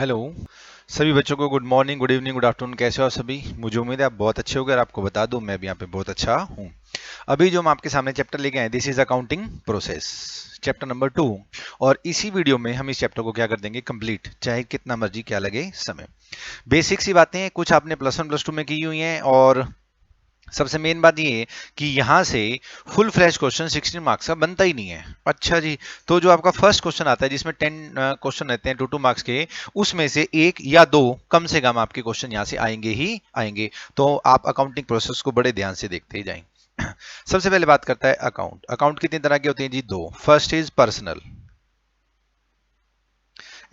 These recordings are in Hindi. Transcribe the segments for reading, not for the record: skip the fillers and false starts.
हेलो। सभी बच्चों को good morning, good evening, good afternoon. कैसे हो आप सभी? मुझे उम्मीद है आप बहुत अच्छे होंगे और आपको बता दूं मैं भी यहाँ पे बहुत अच्छा हूँ। अभी जो हम आपके सामने चैप्टर लेके आए, this is accounting process, chapter number 2। और इसी वीडियो में हम इस चैप्टर को क्या कर देंगे, कंप्लीट, चाहे कितना मर्जी क्या लगे समय। बेसिक सी बातें कुछ आपने प्लस वन प्लस टू में की हुई हैं, और सबसे मेन बात ये है कि यहाँ से फुल फ्लैश क्वेश्चन 16 मार्क्स का बनता ही नहीं है। अच्छा जी, तो जो आपका फर्स्ट क्वेश्चन आता है जिसमें 10 क्वेश्चन रहते हैं 2 मार्क्स के, उसमें से एक या दो कम से कम आपके क्वेश्चन यहाँ से आएंगे ही आएंगे। तो आप अकाउंटिंग प्रोसेस को बड़े ध्यान से देखते ही जाएं। सबसे पहले बात करता है अकाउंट। अकाउंट कितनी तरह के होते हैं जी? दो। First is personal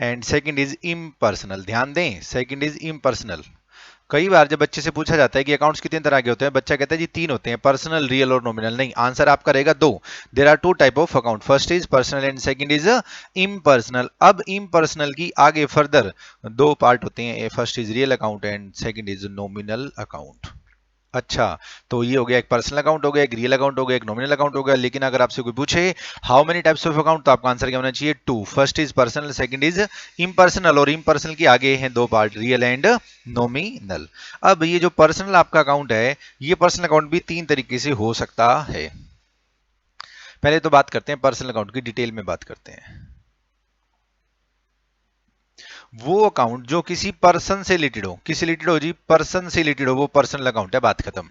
and second is impersonal. ध्यान दें, सेकंड इज इम्पर्सनल। कई बार जब बच्चे से पूछा जाता है कि अकाउंट्स कितने तरह के होते हैं, बच्चा कहता है जी तीन होते हैं, पर्सनल, रियल और नॉमिनल। नहीं, आंसर आपका रहेगा दो। There are two type of account, first is personal and second is impersonal. अब इम्पर्सनल की आगे फर्दर दो पार्ट होते हैं, first is real account and second is nominal account. अच्छा, तो ये हो गया, एक पर्सनल अकाउंट हो गया, एक रियल अकाउंट हो गया, एक नॉमिनल अकाउंट हो गया। लेकिन अगर आपसे कोई पूछे how many types of account, तो आपका आंसर क्या होना चाहिए? Two. First is personal, second is impersonal. और इम्पर्सनल की आगे हैं दो पार्ट, रियल एंड नॉमिनल। अब ये जो पर्सनल आपका अकाउंट है, ये पर्सनल अकाउंट भी तीन तरीके से हो सकता है। पहले तो बात करते हैं पर्सनल अकाउंट की, डिटेल में बात करते हैं। वो अकाउंट जो किसी पर्सन से रिलेटेड हो, किसी रिलेटेड हो जी, पर्सन से रिलेटेड हो, वो पर्सनल अकाउंट है, बात खत्म।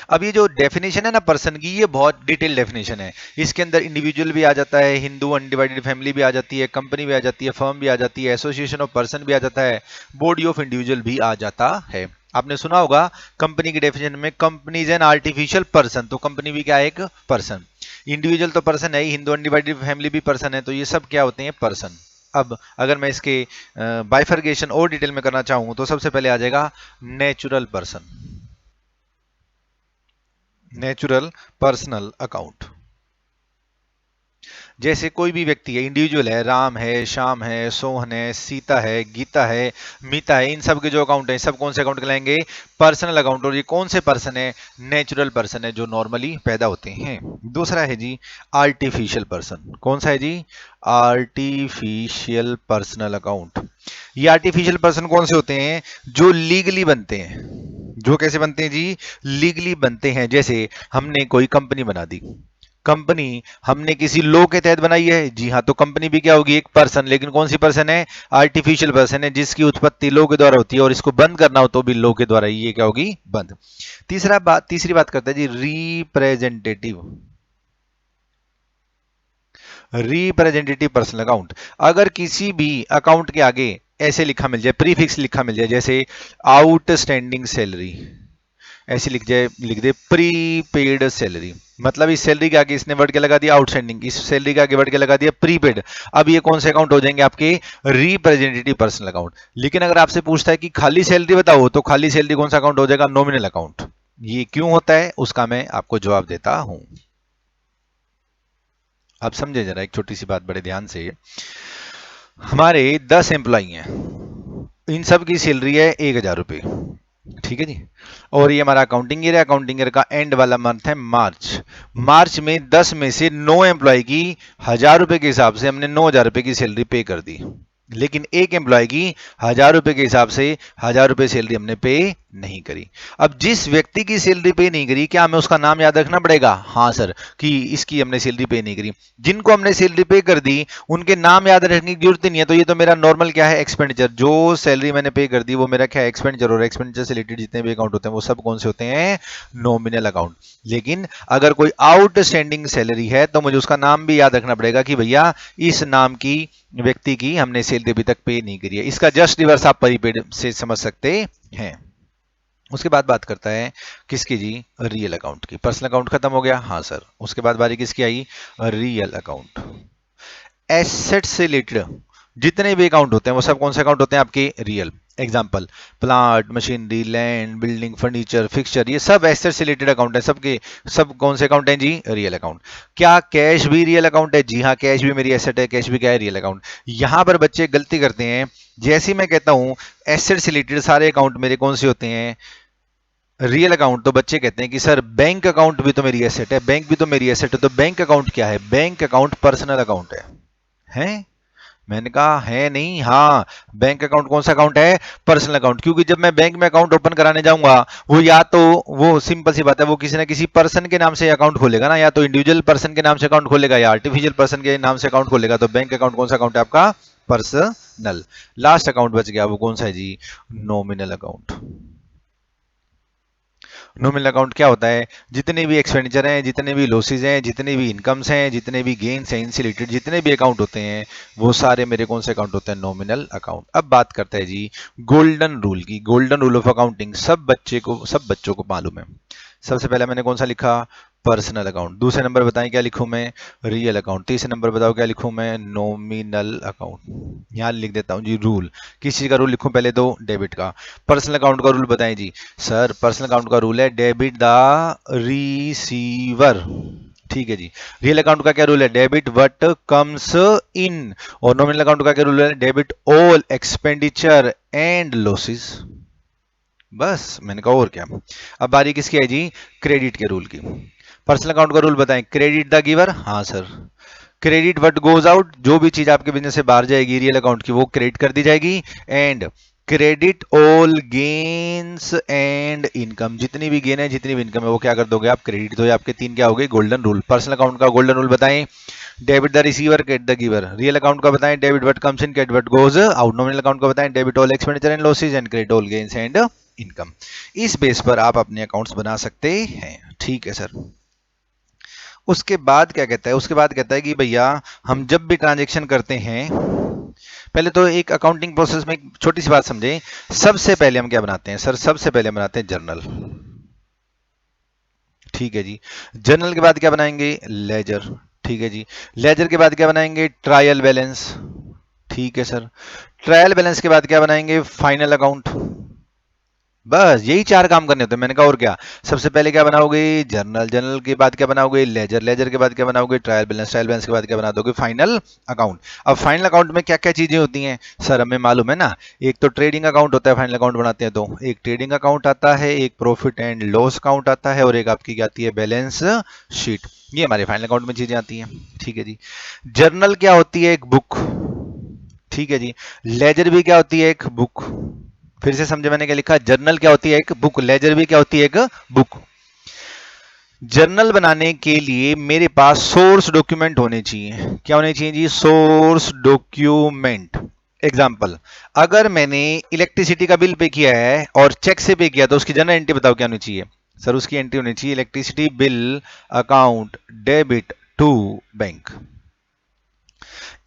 अब ये जो डेफिनेशन है ना पर्सन की, ये बहुत डिटेल डेफिनेशन है। इसके अंदर इंडिविजुअल भी आ जाता है, हिंदू अनडिवाइडेड फैमिली भी आ जाती है, कंपनी भी आ जाती है, फर्म भी आ जाती है, एसोसिएशन ऑफ पर्सन भी आ जाता है, बॉडी ऑफ इंडिविजुअल भी आ जाता है। आपने सुना होगा कंपनी की डेफिनेशन में, company is an artificial person. तो कंपनी भी क्या है? एक पर्सन। इंडिविजुअल तो पर्सन है ही, हिंदू अनडिवाइडेड फैमिली भी पर्सन है, तो ये सब क्या होते हैं? पर्सन। अब अगर मैं इसके बाइफर्गेशन और डिटेल में करना चाहूं, तो सबसे पहले आ जाएगा natural person, natural personal account. जैसे कोई भी व्यक्ति है, इंडिविजुअल है, राम है, श्याम है, सोहन है, सीता है, गीता है, मीता है, इन सब के जो अकाउंट है, सब कौन से अकाउंट कहलाएंगे? Personal account. और ये कौन से पर्सन है? नेचुरल पर्सन है, जो नॉर्मली पैदा होते हैं। दूसरा है जी आर्टिफिशियल पर्सन। कौन सा है जी? Artificial personal account. ये आर्टिफिशियल पर्सन कौन से होते हैं? जो लीगली बनते हैं। जो कैसे बनते हैं जी? लीगली बनते हैं। जैसे हमने कोई कंपनी बना दी, कंपनी हमने किसी लॉ के तहत बनाई है, जी हाँ, तो कंपनी भी क्या होगी? एक पर्सन। लेकिन कौन सी पर्सन है? आर्टिफिशियल पर्सन है, जिसकी उत्पत्ति लॉ के द्वारा होती है, और इसको बंद करना हो तो भी लॉ के द्वारा ही ये क्या होगी? बंद। तीसरी बात करते हैं जी रिप्रेजेंटेटिव, रिप्रेजेंटेटिव पर्सनल अकाउंट। अगर किसी भी अकाउंट के आगे ऐसे लिखा मिल जाए, प्रीफिक्स लिखा मिल जाए, जैसे आउटस्टैंडिंग सैलरी, ऐसे लिख दे प्रीपेड सैलरी, मतलब इस सैलरी के आगे इसने वर्ड क्या लगा दिया? आउटस्टैंडिंग। इस सैलरी के आगे वर्ड क्या लगा दिया? प्रीपेड। अब ये कौन से अकाउंट हो जाएंगे? आपके रिप्रेजेंटेटिव पर्सनल अकाउंट। लेकिन अगर आपसे पूछता है कि खाली सैलरी बताओ, तो खाली सैलरी कौन सा अकाउंट हो जाएगा? Nominal account. ये क्यों होता है उसका मैं आपको जवाब देता हूं। आप समझे जरा, एक छोटी सी बात बड़े ध्यान से। हमारे 10 एम्प्लॉई हैं, इन सब की सैलरी है 1,000 रुपये, ठीक है जी। और ये हमारा अकाउंटिंग ईयर है, अकाउंटिंग ईयर का एंड वाला मंथ है मार्च। मार्च में 10 में से 9 एम्प्लॉय की 1,000 रुपए के हिसाब से हमने 9,000 रुपए की सैलरी पे कर दी। लेकिन एक एम्प्लॉय की 1,000 रुपए के हिसाब से 1,000 रुपए सैलरी हमने पे नहीं करी। अब जिस व्यक्ति की सैलरी पे नहीं करी, क्या हमें उसका नाम याद रखना पड़ेगा? हाँ सर, कि इसकी हमने सैलरी पे नहीं करी। जिनको हमने सैलरी पे कर दी उनके नाम याद रखने की जरूरत नहीं है। तो ये तो मेरा नॉर्मल क्या है? एक्सपेंडिचर। जो सैलरी मैंने पे कर दी वो मेरा क्या है? एक्सपेंडिचर। और एक्सपेंडिचर से रिलेटेड जितने भी अकाउंट होते हैं वो सब कौन से होते हैं? Nominal account. लेकिन अगर कोई आउटस्टैंडिंग सैलरी है तो मुझे उसका नाम भी याद रखना पड़ेगा कि भैया इस नाम की व्यक्ति की हमने सैलरी अभी तक पे नहीं करी है। इसका जस्ट रिवर्स आप प्रीपेड से समझ सकते हैं। उसके बाद बात करता है किसकी जी? रियल अकाउंट की। पर्सनल अकाउंट खत्म हो गया, हाँ सर। उसके बाद बारी किसकी आई? Real account. एसेट से रिलेटेड जितने भी अकाउंट होते हैं वो सब कौन से अकाउंट होते हैं? आपके real. Example, plant, machinery, land, building, furniture, fixture, ये सब एसेट से रिलेटेड अकाउंट है। सबके सब कौन से अकाउंट हैं जी? Real account. क्या कैश भी रियल अकाउंट है? जी हाँ, कैश भी मेरी एसेट है, कैश भी क्या है? Real account. यहां पर बच्चे गलती करते हैं। जैसे ही मैं कहता हूं एसेट से रिलेटेड सारे अकाउंट मेरे कौन से होते हैं? रियल अकाउंट, तो बच्चे कहते हैं कि सर बैंक अकाउंट भी तो मेरी एसेट है, बैंक भी तो मेरी एसेट है। तो बैंक अकाउंट क्या है? बैंक अकाउंट पर्सनल अकाउंट है। हैं? मैंने कहा है नहीं, हाँ बैंक अकाउंट कौन सा अकाउंट है, पर्सनल अकाउंट, क्योंकि जब मैं बैंक में अकाउंट ओपन कराने जाऊंगा वो या तो, वो सिंपल सी बात है, वो किसी ना किसी पर्सन के नाम से अकाउंट खोलेगा ना, या तो इंडिविजुअल पर्सन के नाम से अकाउंट खोलेगा या आर्टिफिशियल पर्सन के नाम से अकाउंट खोलेगा। तो बैंक अकाउंट कौन सा अकाउंट है आपका, पर्सनल। लास्ट अकाउंट बच गया, वो कौन सा है जी, नॉमिनल अकाउंट। नॉमिनल अकाउंट क्या होता है, जितने भी एक्सपेंडिचर हैं, जितने भी लॉसेज हैं, जितने भी इनकम्स हैं, जितने भी गेन्स हैं, इनसे रिलेटेड जितने भी अकाउंट होते हैं, वो सारे मेरे कौन से अकाउंट होते हैं, नॉमिनल अकाउंट। अब बात करते हैं जी गोल्डन रूल की। गोल्डन रूल ऑफ अकाउंटिंग सब बच्चों को मालूम है। सबसे पहले मैंने कौन सा लिखा, पर्सनल अकाउंट। दूसरे नंबर बताएं क्या लिखूं मैं, रियल अकाउंट। तीसरे नंबर बताओ क्या लिखूं मैं, नॉमिनल अकाउंट। यहां लिख देता हूं जी रूल। किस चीज का रूल लिखूं, पहले तो डेबिट का। पर्सनल अकाउंट का रूल बताएं जी। सर पर्सनल अकाउंट का रूल है डेबिट द रिसीवर, ठीक है जी। रियल अकाउंट का क्या रूल है, डेबिट व्हाट कम्स इन। और नॉमिनल अकाउंट का क्या रूल है, debit all expenditure and losses. बस मैंने कहा और क्या। अब बारी किसकी है जी, क्रेडिट के रूल की। पर्सनल अकाउंट का रूल बताएं, क्रेडिट द गिवर, हाँ sir. Credit what goes out, जो भी चीज आपके बिजनेस से बाहर जाएगी रियल अकाउंट की, वो क्रेडिट कर दी जाएगी। And credit all gains and income, जितनी भी गेन है, जितनी भी इनकम है, वो क्या कर दोगे आप, क्रेडिट। तो ये आपके तीन क्या हो गए, गोल्डन रूल। पर्सनल अकाउंट का गोल्डन रूल बताएं, debit the receiver, credit the giver. Real account का बताएं, debit what comes in, credit what goes out. Nominal account का बताएं, debit all expenditure and losses and credit all gains and income. इस बेस पर आप अपने अकाउंट्स बना सकते हैं, ठीक है सर। उसके बाद क्या कहता है, उसके बाद कहता है कि भैया हम जब भी ट्रांजेक्शन करते हैं, पहले तो एक अकाउंटिंग प्रोसेस में एक छोटी सी बात समझें। सबसे पहले हम क्या बनाते हैं सर, सबसे पहले हम बनाते हैं जर्नल, ठीक है जी। जर्नल के बाद क्या बनाएंगे, लेजर, ठीक है जी। लेजर के बाद क्या बनाएंगे, ट्रायल बैलेंस, ठीक है सर। ट्रायल बैलेंस के बाद क्या बनाएंगे, फाइनल अकाउंट। बस यही चार काम करने होते हैं। मैंने कहा और क्या, सबसे पहले क्या बनाओगे, जर्नल। जर्नल के बाद क्या बनाओगे, लेजर। लेजर के बाद क्या बनाओगे, ट्रायल बैलेंस। ट्रायल बैलेंस के बाद क्या बना दोगे, फाइनल अकाउंट। अब फाइनल अकाउंट में क्या क्या चीजें होती हैं सर, हमें मालूम है ना। एक तो ट्रेडिंग अकाउंट होता है, फाइनल अकाउंट बनाते हैं तो एक ट्रेडिंग अकाउंट आता है, एक प्रॉफिट एंड लॉस अकाउंट आता है, और एक आपकी क्या आती है, बैलेंस शीट। ये हमारे फाइनल अकाउंट में चीजें आती हैं, ठीक है जी। जर्नल क्या होती है, एक बुक, ठीक है जी। लेजर भी क्या होती है, एक बुक। फिर से समझे मैंने क्या लिखा, जर्नल क्या होती है, एक बुक। लेजर भी क्या होती है, एक बुक। जर्नल बनाने के लिए मेरे पास सोर्स डॉक्यूमेंट होने चाहिए। क्या होने चाहिए जी, सोर्स डॉक्यूमेंट। एग्जाम्पल, अगर मैंने इलेक्ट्रिसिटी का बिल पे किया है और चेक से पे किया, तो उसकी जर्नल एंट्री बताओ क्या होनी चाहिए सर, उसकी एंट्री होनी चाहिए electricity bill account debit to bank.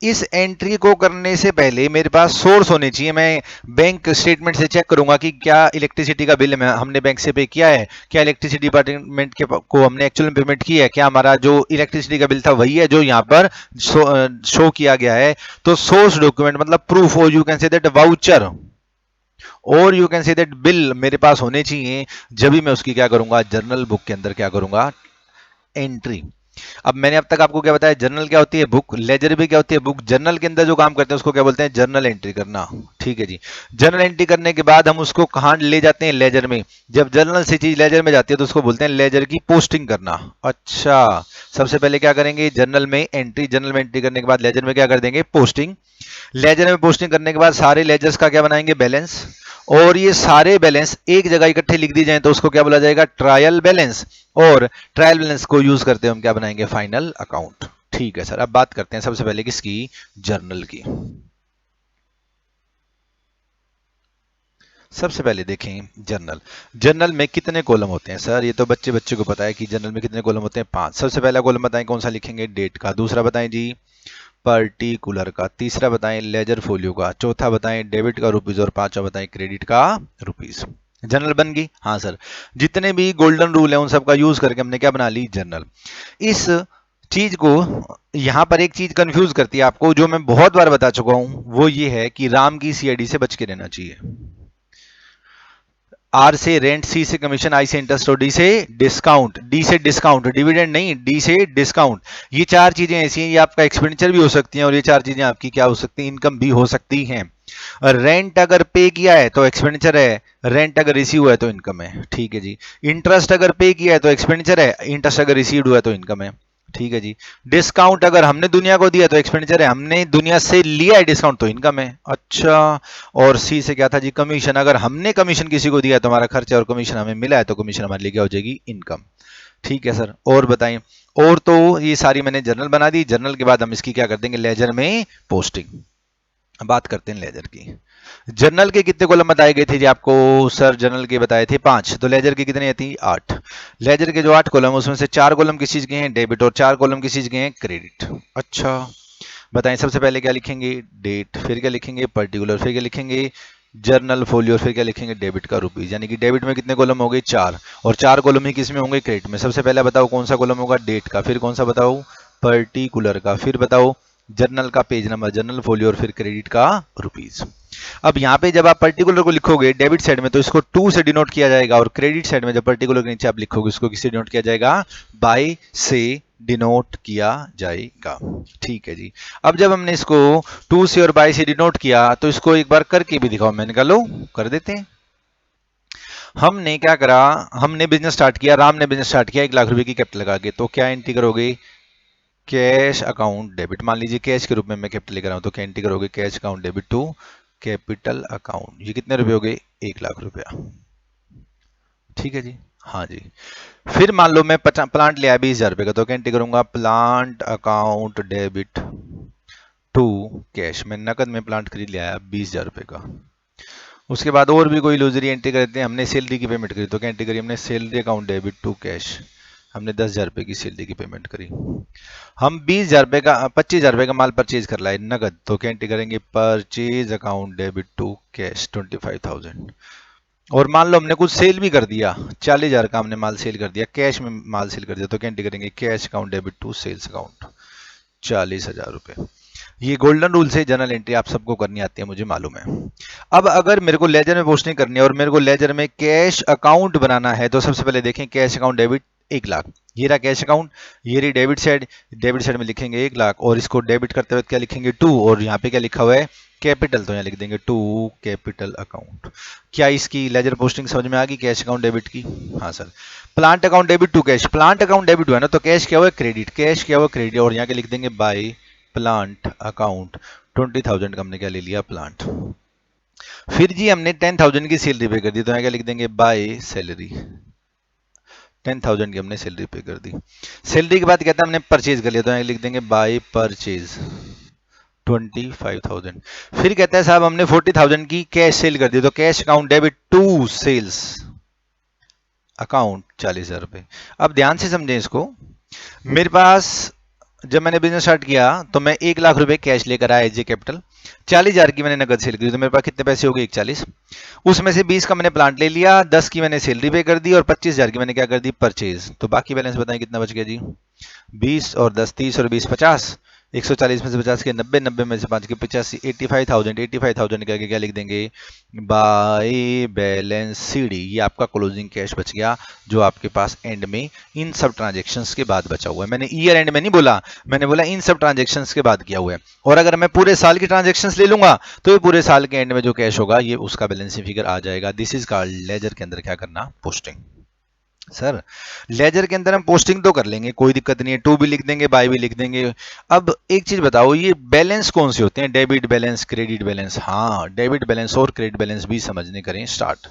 इस एंट्री को करने से पहले मेरे पास सोर्स होने चाहिए। मैं बैंक स्टेटमेंट से चेक करूंगा कि क्या इलेक्ट्रिसिटी का बिल में हमने बैंक से पे किया है, क्या इलेक्ट्रिसिटी डिपार्टमेंट के को हमने एक्चुअल में पेमेंट की है, क्या हमारा जो इलेक्ट्रिसिटी का बिल था वही है जो यहाँ पर शो किया गया है। तो सोर्स डॉक्यूमेंट मतलब प्रूफ, और you can say that voucher, और you can say that bill मेरे पास होने चाहिए। जब भी मैं उसकी क्या करूंगा, जर्नल बुक के अंदर क्या करूंगा, एंट्री। अब मैंने अब तक आपको क्या बताया, जर्नल क्या होती है, बुक। लेजर भी क्या होती है, बुक। जर्नल के अंदर जो काम करते हैं उसको क्या बोलते हैं, जर्नल एंट्री करना, ठीक है जी। जर्नल एंट्री करने के बाद हम उसको कहां ले जाते हैं, लेजर में। जब जर्नल से चीज लेजर में जाती है तो उसको बोलते हैं लेजर की पोस्टिंग करना। अच्छा, सबसे पहले क्या करेंगे, जर्नल में एंट्री। जर्नल में एंट्री करने के बाद लेजर में क्या कर देंगे, पोस्टिंग। लेजर में पोस्टिंग करने के बाद सारे लेजर्स का क्या बनाएंगे, बैलेंस। और ये सारे बैलेंस एक जगह इकट्ठे लिख दी जाए तो उसको क्या बोला जाएगा, ट्रायल बैलेंस। और ट्रायल बैलेंस को यूज करते हम क्या बनाएंगे, फाइनल अकाउंट, ठीक है सर। अब बात करते हैं सबसे पहले किसकी, जर्नल की। सबसे पहले देखें जर्नल। जर्नल में कितने कॉलम होते हैं सर, ये तो बच्चे बच्चे को पता है कि जर्नल में कितने कॉलम होते हैं, 5। सबसे पहला कॉलम बताएं कौन सा लिखेंगे, डेट का। दूसरा बताएं जी पर्टिकुलर का। तीसरा बताएं लेजर फोलियो का। चौथा बताएं डेबिट का रुपीज, और पांचवा बताएं क्रेडिट का रुपीज। जर्नल बन गई, हाँ सर। जितने भी गोल्डन रूल है उन सब का यूज करके हमने क्या बना ली, जर्नल। इस चीज को, यहां पर एक चीज कंफ्यूज करती है आपको, जो मैं बहुत बार बता चुका हूं, वो ये है कि राम की सीआईडी से बच के रहना चाहिए। आर से रेंट, सी से कमीशन, आई से इंटरेस्ट और डी से डिस्काउंट। डी से डिस्काउंट, डिविडेंड नहीं, डी से डिस्काउंट। ये चार चीजें ऐसी हैं, ये आपका एक्सपेंडिचर भी हो सकती हैं, और ये चार चीजें आपकी क्या हो सकती हैं, इनकम भी हो सकती हैं। रेंट अगर पे किया है तो एक्सपेंडिचर है, रेंट अगर रिसीव हुआ है तो इनकम है, ठीक है जी। इंटरेस्ट अगर पे किया है तो एक्सपेंडिचर है, इंटरेस्ट अगर रिसीव हुआ है तो इनकम है, ठीक है जी। डिस्काउंट अगर हमने दुनिया को दिया तो एक्सपेंडिचर है, हमने दुनिया से लिया है डिस्काउंट तो इनकम है। अच्छा, और सी से क्या था जी, कमीशन। अगर हमने कमीशन किसी को दिया तो हमारा खर्चा और कमीशन हमें मिला है तो कमीशन हमारे लिए क्या हो जाएगी, इनकम। ठीक है सर, और बताएं। और तो ये सारी मैंने जर्नल बना दी। जर्नल के बाद हम इसकी क्या कर देंगे, लेजर में पोस्टिंग। बात करते हैं लेजर की। जर्नल के कितने कॉलम बताए गए थे जी आपको, सर जर्नल के बताए थे 5, तो लेजर के कितने थी 8। लेजर के जो 8 कॉलम उसमें से 4 कॉलम किस चीज के हैं, डेबिट, और 4 कॉलम किस चीज के हैं, क्रेडिट। अच्छा, बताएं सबसे पहले क्या लिखेंगे, डेट, फिर क्या लिखेंगे, पर्टिकुलर, फिर क्या लिखेंगे, जर्नल फोलियो, फिर क्या लिखेंगे, डेबिट का रुपीज। यानी कि डेबिट में कितने कॉलम हो गए, 4, और 4 कॉलम ही किस में होंगे, क्रेडिट में। सबसे पहले बताओ कौन सा कॉलम होगा, डेट का, फिर कौन सा बताओ, पर्टिकुलर का, फिर बताओ जर्नल का पेज नंबर, जर्नल फोलियो, और फिर क्रेडिट का रुपीज। अब यहाँ पे जब आप पर्टिकुलर को लिखोगे डेबिट साइड में तो इसको 2 से डिनोट किया जाएगा, और क्रेडिट साइड में जब पर्टिकुलर के नीचे आप लिखोगे इसको किससे डिनोट किया जाएगा, बाय से डिनोट किया जाएगा। ठीक है जी। अब जब हमने इसको 2 से और बाय से डिनोट किया तो इसको एक बार करके भी दिखाओ। मैंने कहा लो कर देते हैं। हमने क्या करा, हमने बिजनेस स्टार्ट किया, राम ने बिजनेस स्टार्ट किया 1 लाख रुपए की कैपिटल लगा के, तो क्या एंट्री करोगे, कैश अकाउंट डेबिट। मान लीजिए कैश के रूप में मैं कैपिटल लेकर आऊं तो क्या एंट्री करोगे, cash account debit to capital account. ये कितने रुपए हो गए, 1 लाख रुपया। ठीक है जी, हाँ जी। फिर मान लो मैं प्लांट लिया 20,000 रुपए का, तो क्या एंट्री करूंगा, plant account debit to cash. मैं नकद में प्लांट खरीद लिया 20,000 रुपए का। उसके बाद और भी कोई लूजरी एंट्री करते हैं, हमने सैलरी की पेमेंट करी तो क्या एंट्री करी हमने, salary account debit to cash. हमने 10,000 रुपए की सैलरी की पेमेंट करी। हम 20,000 रुपए का 25,000 रुपए का माल परचेज कर लाए नगद, तो क्या एंट्री करेंगे, purchase account debit to cash 25,000। और मान लो हमने कुछ सेल भी कर दिया, 40,000 का हमने माल सेल कर दिया, कैश में माल सेल कर दिया, तो क्या एंट्री करेंगे, cash account debit to sales account 40,000 रुपए। ये गोल्डन रूल से जनरल एंट्री आप सबको करनी आती है, मुझे मालूम है। अब अगर मेरे को लेजर में पोस्टिंग करनी है और मेरे को लेजर में कैश अकाउंट बनाना है तो सबसे पहले देखें, कैश अकाउंट डेबिट 1 लाख, ये रहा कैश अकाउंट, ये रही डेबिट साइड में लिखेंगे 1 लाख, और इसको डेबिट करते हुए क्या लिखेंगे 2, और यहाँ पे क्या लिखा हुआ है कैपिटल, तो यहाँ लिख देंगे 2 कैपिटल अकाउंट। क्या इसकी लेजर पोस्टिंग समझ में आ गई, कैश अकाउंट डेबिट की। हाँ sir. Plant account debit to cash, plant account debit हुआ ना तो कैश क्या हुआ, क्रेडिट, कैश क्या हुआ, क्रेडिट, और यहाँ के लिख देंगे बाय प्लांट अकाउंट 20,000 का हमने क्या ले लिया, प्लांट। फिर जी हमने 10,000 की सैलरी पे कर दी, तो यहाँ क्या लिख देंगे, बाय सैलरी। 10,000 की हमने सैलरी पे कर दी। सैलरी के बाद कहता है हमने परचेज कर लिया, तो यहाँ लिख देंगे बाय परचेज 25,000। फिर कहता है साहब हमने 40,000 की कैश सेल कर दी, तो cash account debit to sales account 40,000 रुपए। अब ध्यान से समझें इसको, मेरे पास जब मैंने बिजनेस स्टार्ट किया तो मैं 1 लाख रुपए कैश लेकर आया एज ए कैपिटल, 40,000 की मैंने नगद सेल की, तो मेरे पास कितने पैसे हो गए, 140। उसमें से 20 का मैंने प्लांट ले लिया, 10 की मैंने सैलरी पे कर दी, और 25,000 की मैंने क्या कर दी, परचेज। तो बाकी बैलेंस बताएं कितना बच गया जी, 20 और 10 30 और 20 50, 140 में से 50 के 90, 90 में से 5 के 85, 85,000, 85,000 के आगे क्या लिख देंगे, बाय बैलेंस सीडी। ये आपका क्लोजिंग कैश बच गया जो आपके पास एंड में इन सब ट्रांजेक्शन्स के बाद बचा हुआ है। मैंने ईयर एंड में नहीं बोला, मैंने बोला इन सब ट्रांजेक्शन्स के बाद किया हुआ है। और अगर मैं पूरे साल की ट्रांजेक्शन्स ले लूंगा तो ये पूरे साल के एंड में जो कैश होगा ये उसका बैलेंसिंग फिगर आ जाएगा। दिस इज कॉल्ड लेजर के अंदर क्या करना, पोस्टिंग। सर लेजर के अंदर हम पोस्टिंग तो कर लेंगे, कोई दिक्कत नहीं है, टू भी लिख देंगे, बाय भी लिख देंगे। अब एक चीज बताओ, ये बैलेंस कौन से होते हैं, डेबिट बैलेंस, क्रेडिट बैलेंस। हाँ, डेबिट बैलेंस और क्रेडिट बैलेंस भी समझने करें start.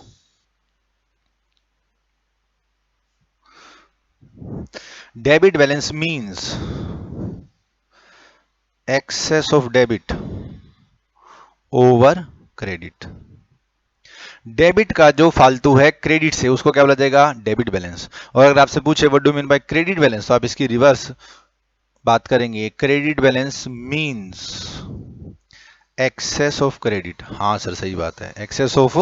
Debit balance means excess of debit over credit. Debit का जो फालतू है क्रेडिट से उसको क्या बोला जाएगा, डेबिट बैलेंस। और अगर आपसे पूछे what do mean by credit balance, तो आप इसकी रिवर्स बात करेंगे, credit balance means excess of credit. हाँ सर सही बात है, excess of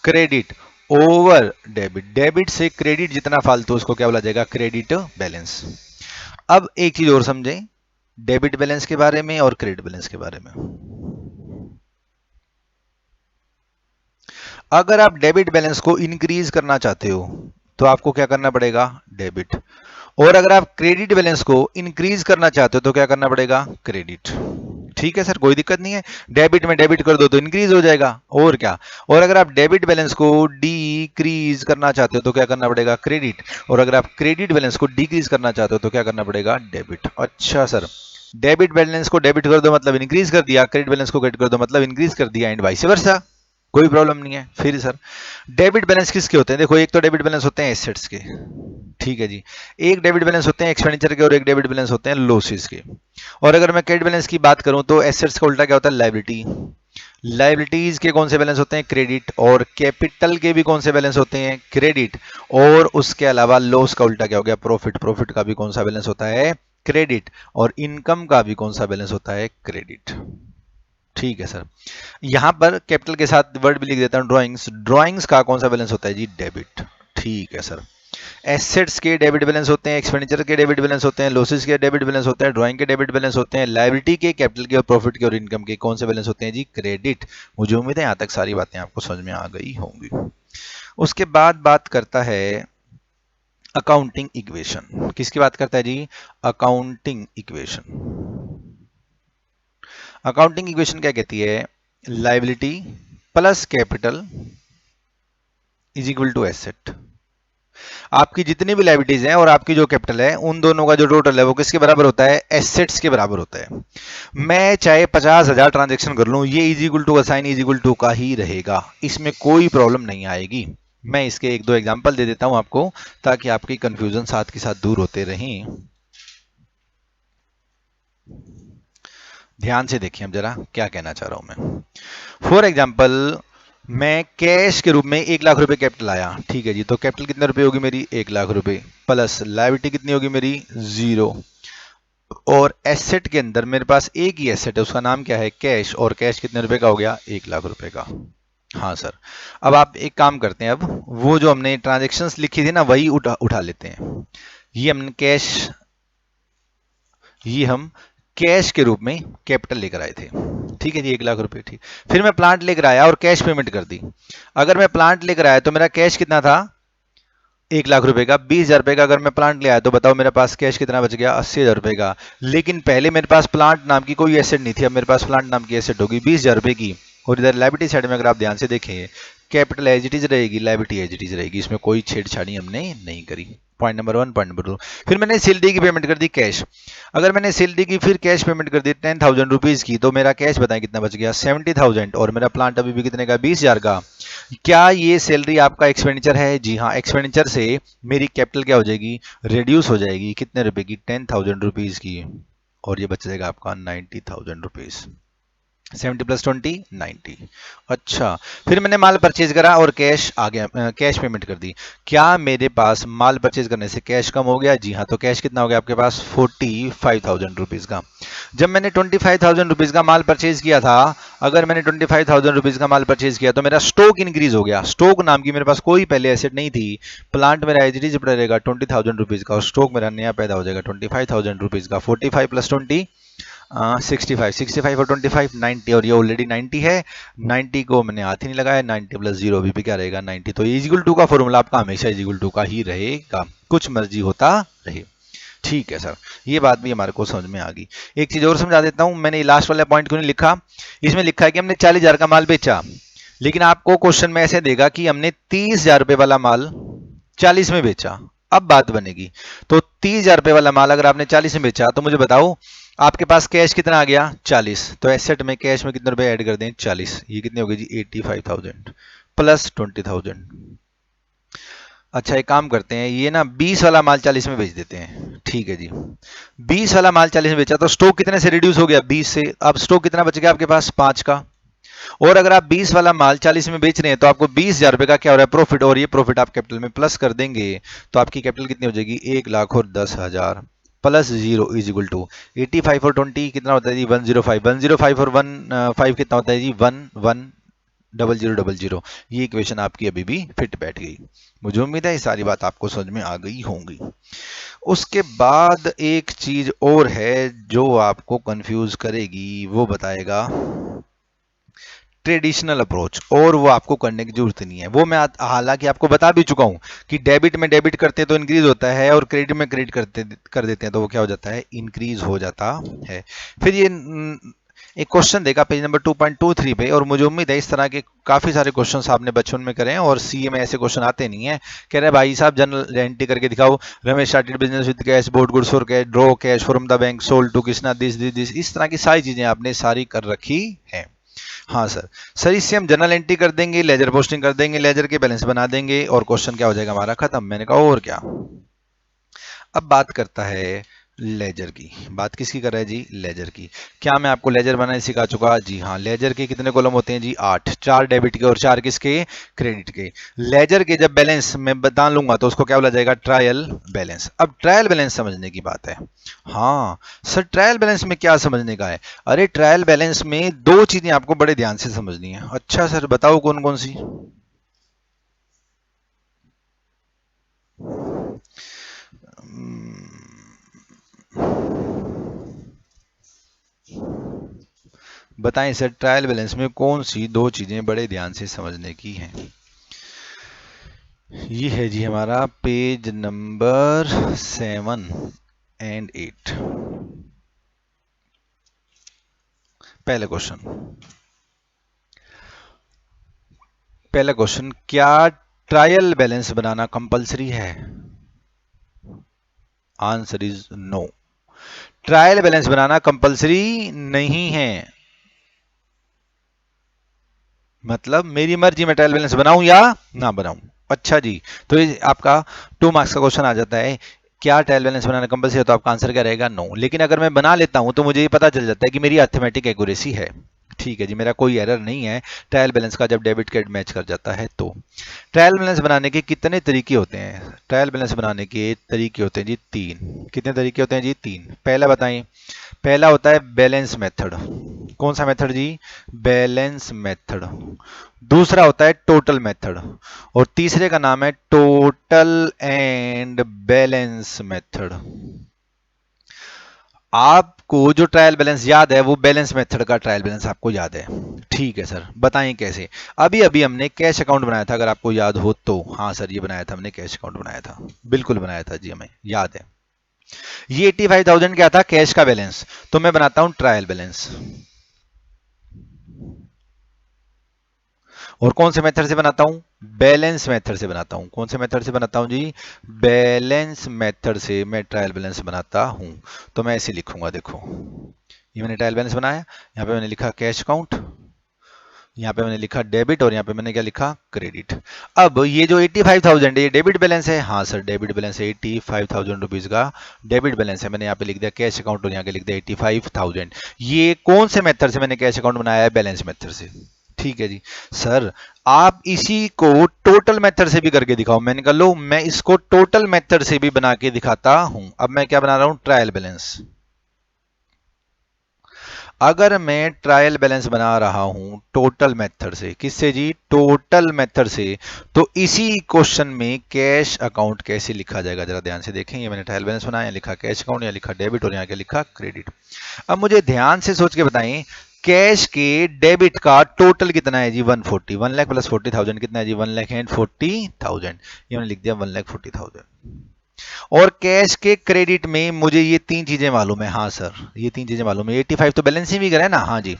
credit over debit. Debit से क्रेडिट जितना फालतू उसको क्या बोला जाएगा, क्रेडिट बैलेंस। अब एक चीज और समझें डेबिट बैलेंस के बारे में और क्रेडिट बैलेंस के बारे में। अगर आप डेबिट बैलेंस को इंक्रीज करना चाहते हो तो आपको क्या करना पड़ेगा, डेबिट। और अगर आप क्रेडिट बैलेंस को इंक्रीज करना चाहते हो तो क्या करना पड़ेगा, क्रेडिट। ठीक है सर, कोई दिक्कत नहीं है। डेबिट में डेबिट कर दो तो इंक्रीज हो जाएगा, और क्या। और अगर आप डेबिट बैलेंस को डिक्रीज करना चाहते हो तो क्या करना पड़ेगा, क्रेडिट। और अगर आप क्रेडिट बैलेंस को डिक्रीज करना चाहते हो तो क्या करना पड़ेगा, डेबिट। अच्छा सर, डेबिट बैलेंस को डेबिट कर दो मतलब इंक्रीज कर दिया, क्रेडिट बैलेंस को क्रेडिट कर दो मतलब इंक्रीज कर दिया, एंड वाइस वर्सा, कोई प्रॉब्लम नहीं है। फिर सर डेबिट बैलेंस किसके होते हैं, देखो एक तो डेबिट बैलेंस होते हैं एसेट्स के, ठीक है जी। एक डेबिट बैलेंस होते हैं एक्सपेंडिचर के, और एक डेबिट बैलेंस होते हैं लॉसेस के। और अगर मैं क्रेडिट बैलेंस की बात करूं तो एसेट्स का उल्टा क्या होता है, लायबिलिटी। लायबिलिटीज के कौन से बैलेंस होते हैं, क्रेडिट। और कैपिटल के भी कौन से बैलेंस होते हैं, क्रेडिट। और उसके अलावा लॉस का उल्टा क्या हो गया, प्रॉफिट। प्रॉफिट का भी कौन सा बैलेंस होता है, क्रेडिट। और इनकम का भी कौन सा बैलेंस होता है, क्रेडिट। ठीक है सर, यहां पर कैपिटल के साथ वर्ड भी लिख देता हूं, ड्राइंग्स। ड्राइंग्स का कौन सा बैलेंस होता है जी, डेबिट। ठीक है सर, एसेट्स के डेबिट बैलेंस होते हैं, एक्सपेंडिचर के डेबिट बैलेंस होते हैं, लॉसेस के डेबिट बैलेंस होते हैं, ड्राइंग के डेबिट बैलेंस होते हैं, लायबिलिटी के, कैपिटल के और प्रॉफिट के और इनकम के कौन से बैलेंस होते हैं जी, क्रेडिट। मुझे उम्मीद है यहां तक सारी बातें आपको समझ में आ गई होंगी। उसके बाद बात करता है अकाउंटिंग इक्वेशन। किसकी बात करता है जी, अकाउंटिंग इक्वेशन। अकाउंटिंग इक्वेशन क्या कहती है, liability plus capital is equal to asset. आपकी जितनी भी लायबिलिटीज हैं और आपकी जो कैपिटल है, उन दोनों का जो टोटल है वो किसके बराबर होता है, एसेट्स के बराबर होता है। मैं चाहे 50,000 ट्रांजेक्शन कर लूं, ये इज इक्वल टू का साइन इज इक्वल टू का ही रहेगा, इसमें कोई प्रॉब्लम नहीं आएगी। मैं इसके एक दो एग्जांपल दे देता हूं आपको, ताकि आपकी कंफ्यूजन साथ के साथ दूर होते रहें। ध्यान से देखिए हम जरा क्या कहना चाह रहा हूं मैं। फॉर एग्जाम्पल, मैं कैश के रूप में 1 लाख रुपए कैपिटल आया, ठीक है जी। तो कैपिटल कितने रुपए होगी मेरी, 1 लाख रुपए, प्लस लायबिलिटी कितनी होगी मेरी, 0। और एसेट के अंदर मेरे पास एक ही एसेट है, उसका नाम क्या है, कैश। और कैश कितने रुपए का हो गया, 1 लाख रुपए का। हाँ सर, अब आप एक काम करते हैं, अब वो जो हमने ट्रांजेक्शन्स लिखी थी ना, वही उठा लेते हैं। ये हमने कैश, ये हम कैश के रूप में कैपिटल लेकर आए थे, ठीक है जी, 1 लाख रुपए, ठीक। फिर मैं प्लांट लेकर आया और कैश पेमेंट कर दी। अगर मैं प्लांट लेकर आया तो मेरा कैश कितना था, 1 लाख रुपए का। 20,000 रुपए का अगर मैं प्लांट ले आया तो बताओ मेरे पास कैश कितना बच गया, 80,000 रुपए का। लेकिन पहले मेरे पास प्लांट नाम की कोई एसेट नहीं थी, अब मेरे पास प्लांट नाम की एसेट होगी 20,000 रुपए की। और इधर लायबिलिटी साइड में अगर आप ध्यान से देखें, कैपिटल एज इट इज रहेगी, लायबिलिटी एज इट इज रहेगी, इसमें कोई छेड़छाड़ी हमने नहीं करी। Point number 1। पॉइंट नंबर 2, फिर मैंने सैलरी की पेमेंट कर दी कैश। अगर मैंने सैलरी की फिर कैश पेमेंट कर दी 10,000 रुपीज की, तो मेरा कैश बताएं कितना बच गया, 70,000। और मेरा प्लांट अभी भी कितने का, 20,000 का। क्या ये सैलरी आपका एक्सपेंडिचर है, जी हाँ। एक्सपेंडिचर से मेरी कैपिटल क्या हो जाएगी, रिड्यूस हो जाएगी, कितने रुपए की, 10,000 रुपीज की। और ये बच जाएगा आपका 90,000 रुपीज। 70 प्लस 20, 90। अच्छा, फिर मैंने माल परचेज करा और कैश आ गया, कैश पेमेंट कर दी। क्या मेरे पास माल परचेज करने से कैश कम हो गया, जी हाँ। तो कैश कितना हो गया आपके पास, 45,000 रुपीज का। जब मैंने 25,000 रुपीज का माल परचेज किया था, अगर मैंने 25,000 रुपीज का माल परचेज किया तो मेरा स्टॉक इंक्रीज हो गया। स्टॉक नाम की मेरे पास कोई पहले एसेट नहीं थी, प्लांट मेरा एज इट इज पड़ा रहेगा 20,000 रुपीज का, और स्टॉक मेरा नया पैदा हो जाएगा 25,000 रुपीज का। 45 प्लस 20, 65, 65 और 25, 90। और ये ऑलरेडी 90 है, 90 को मैंने हाथ ही नहीं लगाया, 90 प्लस 0 अभी भी क्या रहेगा, 90। तो इजिकल टू का फॉर्मूला आपका हमेशा इजिकल टू का ही रहेगा, कुछ मर्जी होता रहे। ठीक है सर, ये बात भी हमारे को समझ में आ गई। एक चीज और समझा देता हूं, मैंने लास्ट वाला पॉइंट क्यों नहीं लिखा। इसमें लिखा है कि हमने 40,000 का माल बेचा, लेकिन आपको क्वेश्चन में ऐसे देगा कि हमने 30,000 रुपए वाला माल 40 में बेचा। अब बात बनेगी, तो 30,000 रुपए वाला माल अगर आपने 40 में बेचा, तो मुझे बताओ आपके पास कैश कितना आ गया, 40। तो एसेट में कैश में कितने रुपए ऐड कर दें, 40। ये कितनी होगी जी, 85,000 प्लस 20,000। अच्छा, एक काम करते हैं, ये ना 20 वाला माल 40 में बेच देते हैं, ठीक है जी। 20 वाला माल 40 में बेचा तो स्टॉक कितने से रिड्यूस हो गया, 20 से। अब स्टॉक कितना बच गया आपके पास, 5 का। और अगर आप 20 वाला माल 40 में बेच रहे हैं तो आपको 20,000 रुपए का क्या हो रहा है, प्रॉफिट। और ये प्रॉफिट आप कैपिटल में प्लस कर देंगे तो आपकी कैपिटल कितनी हो जाएगी, 1,10,000 प्लस 0 इज इक्वल टू 85 और 20 कितना होता है जी, 105। 105 और 15 कितना होता है जी, 1,1,00,00। ये इक्वेशन आपकी अभी भी फिट बैठ गई। मुझे उम्मीद है ये सारी बात आपको समझ में आ गई होंगी। उसके बाद एक चीज और है जो आपको कंफ्यूज करेगी, वो बताएगा ट्रेडिशनल अप्रोच, और वो आपको करने की जरूरत नहीं है। वो मैं हालांकि आपको बता भी चुका हूं कि डेबिट में डेबिट करते हैं तो इंक्रीज होता है, और क्रेडिट में क्रेडिट कर देते हैं तो वो क्या हो जाता है, इंक्रीज हो जाता है। फिर ये एक क्वेश्चन देखा पेज नंबर 2.23 पे, और मुझे उम्मीद है इस तरह के काफी सारे क्वेश्चंस आपने बचपन में करे हैं और सीए में ऐसे क्वेश्चन आते नहीं है। कह रहे भाई साहब जनरल एंट्री करके दिखाओ, Ramesh started business with cash, bought goods for cash, draw cash from the bank, sold to Krishna this this this, इस तरह की सारी चीजें आपने सारी कर रखी है। हाँ सर इससे हम जनरल एंट्री कर देंगे, लेजर पोस्टिंग कर देंगे, लेजर के बैलेंस बना देंगे और क्वेश्चन क्या हो जाएगा हमारा खत्म। मैंने कहा और क्या। अब बात करता है लेजर की। बात किसकी कर रहा है जी? लेजर की। क्या मैं आपको लेजर बनाना सिखा चुका? जी हाँ। लेजर के कितने कॉलम होते हैं जी? 8। 4 डेबिट के और 4 किसके? क्रेडिट के। लेजर के जब बैलेंस मैं बता लूंगा तो उसको क्या बोला जाएगा? Trial balance. अब ट्रायल बैलेंस समझने की बात है। हाँ सर, ट्रायल बैलेंस में क्या समझने का है? अरे ट्रायल बैलेंस में दो चीजें आपको बड़े ध्यान से समझनी है। अच्छा सर बताओ कौन कौन सी? बताएं सर, ट्रायल बैलेंस में कौन सी दो चीजें बड़े ध्यान से समझने की हैं? ये है जी हमारा पेज नंबर 7 एंड 8। पहला क्वेश्चन, क्या ट्रायल बैलेंस बनाना कंपलसरी है? Answer is no. Trial balance बनाना कंपलसरी नहीं है। मतलब मेरी मर्जी में ट्रायल बैलेंस बनाऊं या ना बनाऊं। अच्छा जी, तो ये आपका 2 मार्क्स का क्वेश्चन आ जाता है। क्या ट्रायल बैलेंस बनाना कंपलसरी है? तो आपका आंसर क्या रहेगा? नो। लेकिन अगर मैं बना लेता हूं तो मुझे ये पता चल जाता है कि मेरी अर्थमेटिक एक्यूरेसी है। ठीक है जी, मेरा कोई एरर नहीं है ट्रायल बैलेंस का जब डेबिट क्रेडिट मैच कर जाता है तो। ट्रायल बैलेंस बनाने के कितने तरीके होते हैं? ट्रायल बैलेंस बनाने के तरीके होते हैं जी 3। कितने तरीके होते हैं जी? 3। पहला बताएं। पहला होता है बैलेंस मेथड। कौन सा मेथड जी? Balance method. दूसरा होता है टोटल मेथड और तीसरे का नाम है टोटल एंड बैलेंस मेथड। आपको जो ट्रायल बैलेंस याद है वो बैलेंस मेथड का ट्रायल बैलेंस आपको याद है। ठीक है सर, बताएं कैसे? अभी अभी हमने कैश अकाउंट बनाया था, अगर आपको याद हो तो। हाँ सर, ये बनाया था हमने, कैश अकाउंट बनाया था, बिल्कुल बनाया था जी, हमें याद है। ये 85,000 क्या था? कैश का बैलेंस। तो मैं बनाता हूं ट्रायल बैलेंस। और कौन से मेथड से बनाता हूं? बैलेंस मेथड से बनाता हूं। कौन से मेथड से बनाता हूं जी? बैलेंस मेथड से मैं ट्रायल बैलेंस बनाता हूं। तो मैं ऐसे लिखूंगा, देखो ये मैंने ट्रायल बैलेंस बनाया, यहां पे मैंने लिखा कैश अकाउंट, यहाँ पे मैंने लिखा डेबिट और यहाँ पे मैंने क्या लिखा? क्रेडिट। अब ये जो 85,000 है ये डेबिट बैलेंस है। हाँ सर, डेबिट बैलेंस है, 85,000 रुपीज का डेबिट बैलेंस है। मैंने यहाँ पे लिख दिया कैश अकाउंट और यहाँ पे लिख दिया 85,000। ये कौन से मेथड से मैंने कैश अकाउंट बनाया है? बैलेंस मेथड से। ठीक है जी। सर आप इसी को टोटल मेथड से भी करके दिखाओ। मैंने कहा लो, मैं इसको टोटल मेथड से भी बना के दिखाता हूं। अब मैं क्या बना रहा हूं? Trial balance. अगर मैं ट्रायल बैलेंस बना रहा हूं टोटल मेथड से, किससे जी? टोटल मेथड से, तो इसी क्वेश्चन में कैश अकाउंट कैसे लिखा जाएगा जरा ध्यान से देखें। ये मैंने ट्रायल बैलेंस बनाया, यहाँ लिखा कैश अकाउंट, यहाँ लिखा डेबिट और यहाँ क्या लिखा? क्रेडिट। अब मुझे ध्यान से सोच के बताएं, कैश के डेबिट का टोटल कितना है जी? 140। 1 लाख प्लस 40,000 कितना है जी? 1,40,000। ये मैंने लिख दिया 1,40,000। और कैश के क्रेडिट में मुझे ये 3 चीजें मालूम है। हाँ सर, ये 3 चीजें मालूम है। 85 तो बैलेंसिंग फिगर है ना? हाँ जी।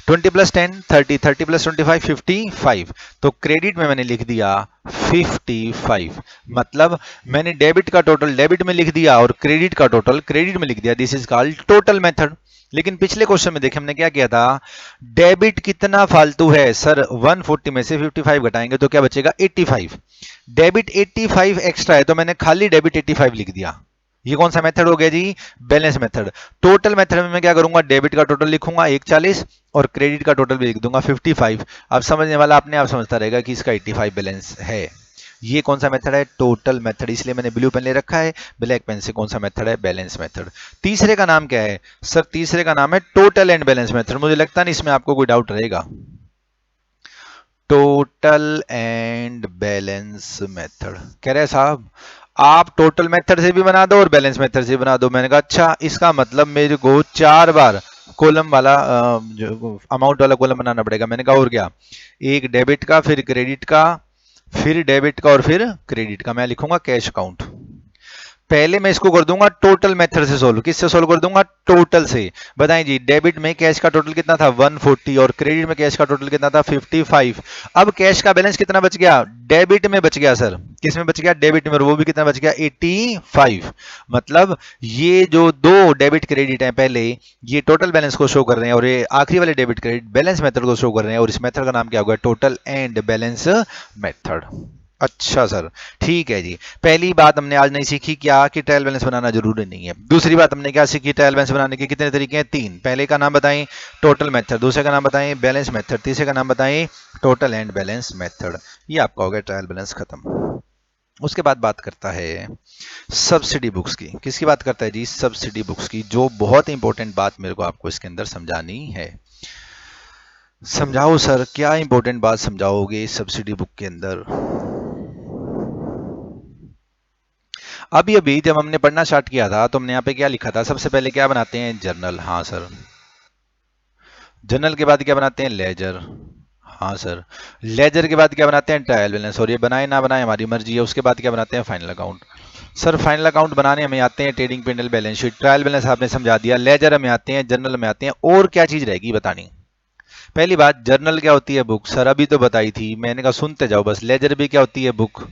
20 प्लस 10 30, 30 प्लस 25 55। तो क्रेडिट में मैंने लिख दिया 55। मतलब मैंने डेबिट का टोटल डेबिट में लिख दिया और क्रेडिट का टोटल क्रेडिट में लिख दिया। This is called total method. लेकिन पिछले क्वेश्चन में देखें हमने क्या किया था? डेबिट कितना फालतू है सर? 140 में से 55 घटाएंगे तो क्या बचेगा? 85। डेबिट 85 एक्स्ट्रा है तो मैंने खाली डेबिट 85 लिख दिया। ये कौन सा मेथड हो गया जी? Balance method. टोटल मेथड में मैं क्या करूंगा? डेबिट का टोटल लिखूंगा 140 और क्रेडिट का टोटल भी लिख दूंगा 55। अब समझने वाला अपने आप समझता रहेगा कि इसका 85 बैलेंस है। ये कौन सा मेथड है? Total method. इसलिए मैंने ब्लू पेन ले रखा है, ब्लैक पेन से कौन सा मेथड है? Balance method. तीसरे का नाम क्या है सर? तीसरे का नाम है टोटल एंड बैलेंस मेथड। मुझे लगता नहीं इसमें आपको कोई डाउट रहेगा। Total and balance method. कह रहे साहब आप टोटल मेथड से भी बना दो और बैलेंस मेथड से बना दो। मैंने कहा अच्छा, इसका मतलब मेरे को 4 बार कॉलम वाला जो अमाउंट वाला कॉलम बनाना पड़ेगा। मैंने कहा और क्या? एक डेबिट का, फिर क्रेडिट का, फिर डेबिट का और फिर क्रेडिट का। मैं लिखूंगा कैश अकाउंट। पहले मैं इसको कर दूंगा टोटल मेथड से सोल्व। किससे सोल्व कर दूंगा? टोटल से। बताएं जी, डेबिट में कैश का टोटल कितना था? 140, और क्रेडिट में कैश का टोटल कितना था? 55। अब कैश का बैलेंस कितना बच गया? डेबिट में बच गया सर। किस में बच गया? डेबिट में। और वो भी कितना बच गया? 85। मतलब ये जो दो डेबिट क्रेडिट है पहले, ये टोटल बैलेंस को शो कर रहे हैं, और ये आखिरी वाले डेबिट क्रेडिट बैलेंस मेथड को शो कर रहे हैं, और इस मेथड का नाम क्या होगा? Total and balance method. अच्छा सर, ठीक है जी। पहली बात हमने आज नहीं सीखी क्या? कि ट्रायल बैलेंस बनाना जरूरी नहीं है। दूसरी बात हमने क्या सीखी? ट्रायल बैलेंस बनाने के कितने तरीके हैं? 3। पहले का नाम बताएं टोटल मेथड, दूसरे का नाम बताएं बैलेंस मेथड, तीसरे का नाम बताएं टोटल एंड बैलेंस मेथड। ये आपका हो गया ट्रायल बैलेंस खत्म। उसके बाद बात करता है सब्सिडी बुक्स की। किसकी बात करता है जी? सब्सिडी बुक्स की। जो बहुत इंपॉर्टेंट बात मेरे को आपको इसके अंदर समझानी है। समझाओ सर, क्या इंपॉर्टेंट बात समझाओगे सब्सिडी बुक के अंदर? अभी अभी जब हमने पढ़ना स्टार्ट किया था तो हमने यहाँ पे क्या लिखा था? सबसे पहले क्या बनाते हैं? जर्नल। हाँ सर। जर्नल के बाद क्या बनाते हैं? लेजर। हाँ सर। लेजर के बाद क्या बनाते हैं? Trial balance. और ये बनाए ना बनाए हमारी मर्जी है। उसके बाद क्या बनाते हैं? Final account. Sir final account बनाने हमें आते हैं trading P and L balance sheet. Trial balance आपने समझा दिया। लेजर हमें आते हैं, जर्नल में आते हैं। और क्या चीज रहेगी बतानी? पहली बात, जर्नल क्या होती है? बुक। सर अभी तो बताई थी मैंने, कहा सुनते जाओ बस। लेजर भी क्या होती है? बुक।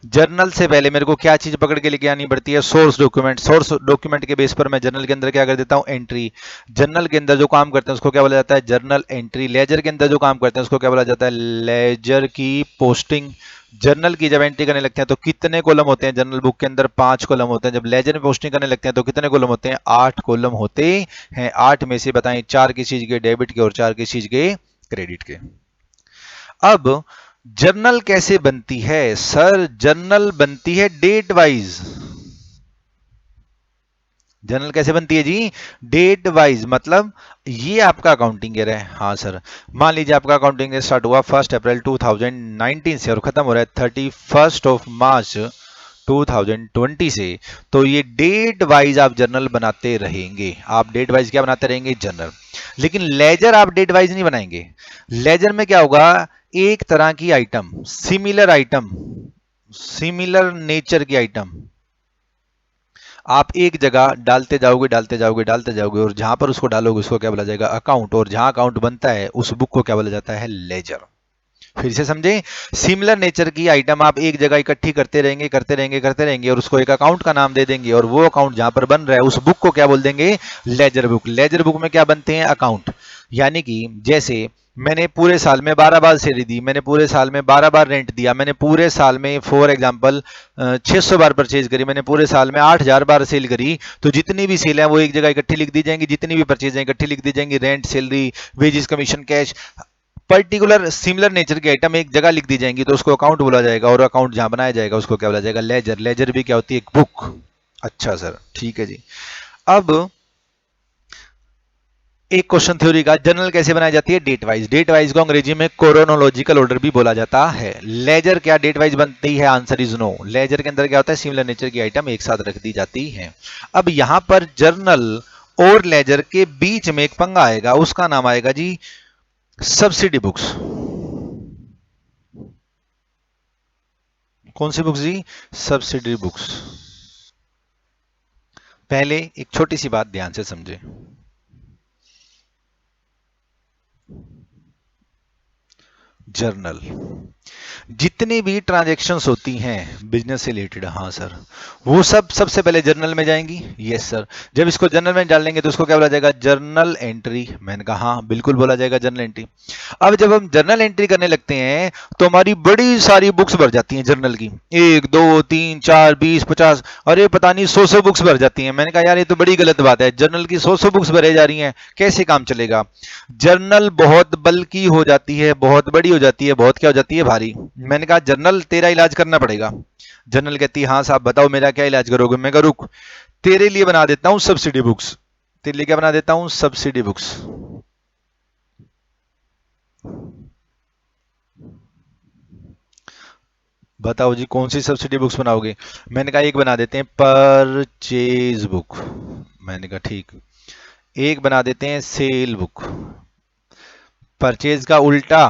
जर्नल से पहले मेरे को क्या चीज पकड़ के लेके आनी पड़ती है? Source document. सोर्स डॉक्यूमेंट के बेस पर मैं जर्नल के अंदर क्या कर देता हूं? एंट्री। जर्नल के अंदर जो काम करते हैं उसको क्या बोला जाता है? Journal entry. लेजर के अंदर जो काम करते हैं उसको क्या बोला जाता है? लेजर की पोस्टिंग। जर्नल की जब एंट्री करने लगते हैं तो कितने कॉलम होते हैं जर्नल बुक के अंदर? 5 कॉलम होते हैं। जब लेजर में पोस्टिंग करने लगते हैं तो कितने कॉलम होते हैं? 8 कॉलम होते हैं। 8 में से बताएं 4 किस चीज के? डेबिट के, और 4 किस चीज के? क्रेडिट के। अब जर्नल कैसे बनती है? सर जर्नल बनती है डेट वाइज। जर्नल कैसे बनती है जी? Date wise. मतलब ये आपका अकाउंटिंग ईयर है। हाँ सर। मान लीजिए आपका अकाउंटिंग ईयर स्टार्ट हुआ 1 अप्रैल 2019 से और खत्म हो रहा है 31 मार्च 2020 से। तो ये डेट वाइज आप जर्नल बनाते रहेंगे। आप डेट वाइज क्या बनाते रहेंगे? जर्नल। लेकिन लेजर आप डेट वाइज नहीं बनाएंगे। लेजर में क्या होगा? एक तरह की item, similar item, similar nature की आइटम आप एक जगह डालते जाओगे, डालते जाओगे, डालते जाओगे, और जहां पर उसको डालोगे उसको क्या बोला जाएगा? अकाउंट। और जहां अकाउंट बनता है उस बुक को क्या बोला जाता है? लेजर। फिर से समझे? सिमिलर नेचर की आइटम आप एक जगह इकट्ठी करते रहेंगे, करते रहेंगे, करते रहेंगे, और उसको एक अकाउंट का नाम दे देंगे, और वो अकाउंट जहां पर बन रहा है उस बुक को क्या बोल देंगे? Laser book. लेजर बुक में क्या बनते हैं? अकाउंट। यानी कि जैसे मैंने पूरे साल में 12 बार सैलरी दी, मैंने पूरे साल में 12 बार रेंट दिया, मैंने पूरे साल में फॉर एग्जांपल 600 बार परचेज करी, मैंने पूरे साल में 8000 बार सेल करी, तो जितनी भी सेल है वो एक जगह इकट्ठी लिख दी जाएंगी, जितनी भी परचेज है इकट्ठी लिख दी जाएंगी। Rent, salary, wages, commission, cash, particular similar nature की आइटम एक जगह लिख दी जाएंगी, तो उसको अकाउंट बोला जाएगा। और अकाउंट जहां बनाया जाएगा उसको क्या बोला जाएगा? लेजर। लेजर भी क्या होती है? एक बुक। अच्छा सर, ठीक है जी। अब एक क्वेश्चन थ्योरी का, जर्नल कैसे बनाई जाती है? Date wise. डेट वाइज को अंग्रेजी में क्रोनोलॉजिकल ऑर्डर भी बोला जाता है। लेजर क्या डेट वाइज बनती है? Answer is no. लेजर के अंदर क्या होता है? सिमिलर नेचर की आइटम एक साथ रख दी जाती है। अब यहां पर जर्नल और लेजर के बीच में एक पंगा आएगा, उसका नाम आएगा जी सब्सिडी बुक्स। कौन सी बुक्स जी? Subsidy books. पहले एक छोटी सी बात ध्यान से समझे। जर्नल, जितनी भी ट्रांजैक्शंस होती हैं बिजनेस से रिलेटेड, हाँ सर, वो सब सबसे पहले जर्नल में जाएंगी। Yes sir. जब इसको जर्नल में डालेंगे तो उसको क्या बोला जाएगा? Journal entry. मैंने कहा हाँ बिल्कुल बोला जाएगा जर्नल एंट्री। अब जब हम जर्नल एंट्री करने लगते हैं तो हमारी बड़ी सारी बुक्स भर जाती हैं जर्नल की। 1 2 3 4 20 50, अरे पता नहीं 100 बुक्स भर जाती हैं। मैंने कहा यार ये तो बड़ी गलत बात है, जर्नल की 100 बुक्स भरे जा रही हैं, कैसे काम चलेगा? जर्नल बहुत बल्कि हो जाती है, बहुत बड़ी हो जाती है, बहुत क्या हो जाती है? भारी। मैंने कहा जर्नल तेरा इलाज करना पड़ेगा। जर्नल कहती है हाँ साहब बताओ मेरा क्या इलाज करोगे? मैं कहा रुक, तेरे लिए बना देता हूं सब्सिडी बुक्स। तेरे लिए क्या बना देता हूं? Subsidy books. बताओ जी कौन सी सब्सिडी बुक्स बनाओगे? मैंने कहा एक बना देते हैं परचेज बुक। मैंने कहा ठीक। एक बना देते हैं सेल बुक। परचेज का उल्टा,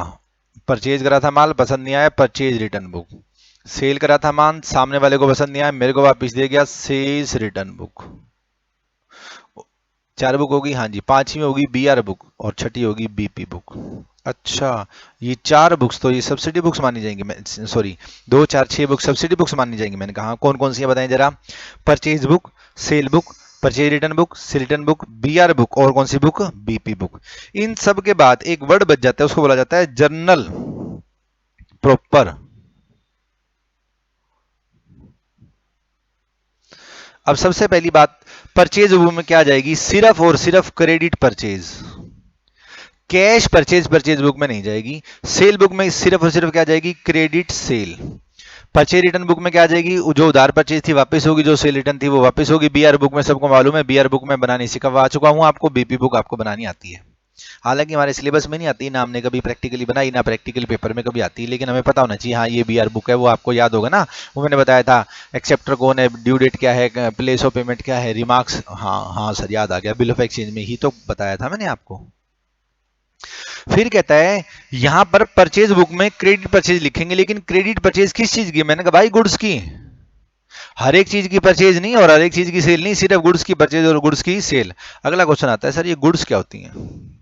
परचेज करा था माल, पसंद नहीं आया, परचेज रिटर्न बुक। सेल करा था मान, सामने वाले को पसंद नहीं आया, मेरे को वापस दे गया, सेल्स रिटर्न बुक। 4 बुक होगी, हाँ जी। 5वीं होगी बीआर बुक और 6ठी होगी बीपी बुक। अच्छा, ये 4 बुक्स तो ये सब्सिडी बुक्स मानी जाएंगी, मैं सॉरी 2 4 6 बुक सब्सिडी बुक्स मानी जाएंगी। मैंने कहा कौन कौन सी है बताएं जरा। Purchase book, sale book, purchase return book, sale return book, BR book और कौन सी बुक, बीपी बुक। इन सब के बाद एक वर्ड बच जाता है, उसको बोला जाता है जर्नल प्रॉपर। अब सबसे पहली बात, परचेज बुक में क्या आ जाएगी, सिर्फ और सिर्फ credit purchase. Cash purchase purchase book में नहीं जाएगी। सेल बुक में सिर्फ और सिर्फ क्या जाएगी, credit sale. Purchase return book में क्या आ जाएगी, जो उधार परचेज थी वापस होगी, जो सेल रिटर्न थी वो वापस होगी। बीआर बुक में सबको मालूम है, बीआर बुक में बनानी सिखा चुका हूं आपको, बीपी बुक आपको बनानी आती है। हालांकि हमारे सिलेबस में नहीं आती ना, हमने कभी प्रैक्टिकली बनाई ना प्रैक्टिकल पेपर में कभी आती है, लेकिन हमें पता होना चाहिए हाँ ये बीआर बुक है, वो आपको याद होगा ना, वो मैंने बताया था। एक्सेप्टर कौन है, ड्यू डेट क्या है, प्लेस ऑफ पेमेंट क्या है, रिमार्क्स, हाँ हाँ सर याद आ गया, बिल ऑफ एक्सचेंज में ही तो बताया था मैंने आपको। फिर कहता है यहां पर परचेज बुक में क्रेडिट परचेज लिखेंगे, लेकिन क्रेडिट परचेज किस चीज की, मैंने कहा भाई गुड्स की। हर एक चीज की परचेज नहीं और हर एक चीज की सेल नहीं, सिर्फ गुड्स की परचेज और गुड्स की सेल। अगला क्वेश्चन आता है, सर ये गुड्स क्या होती हैं।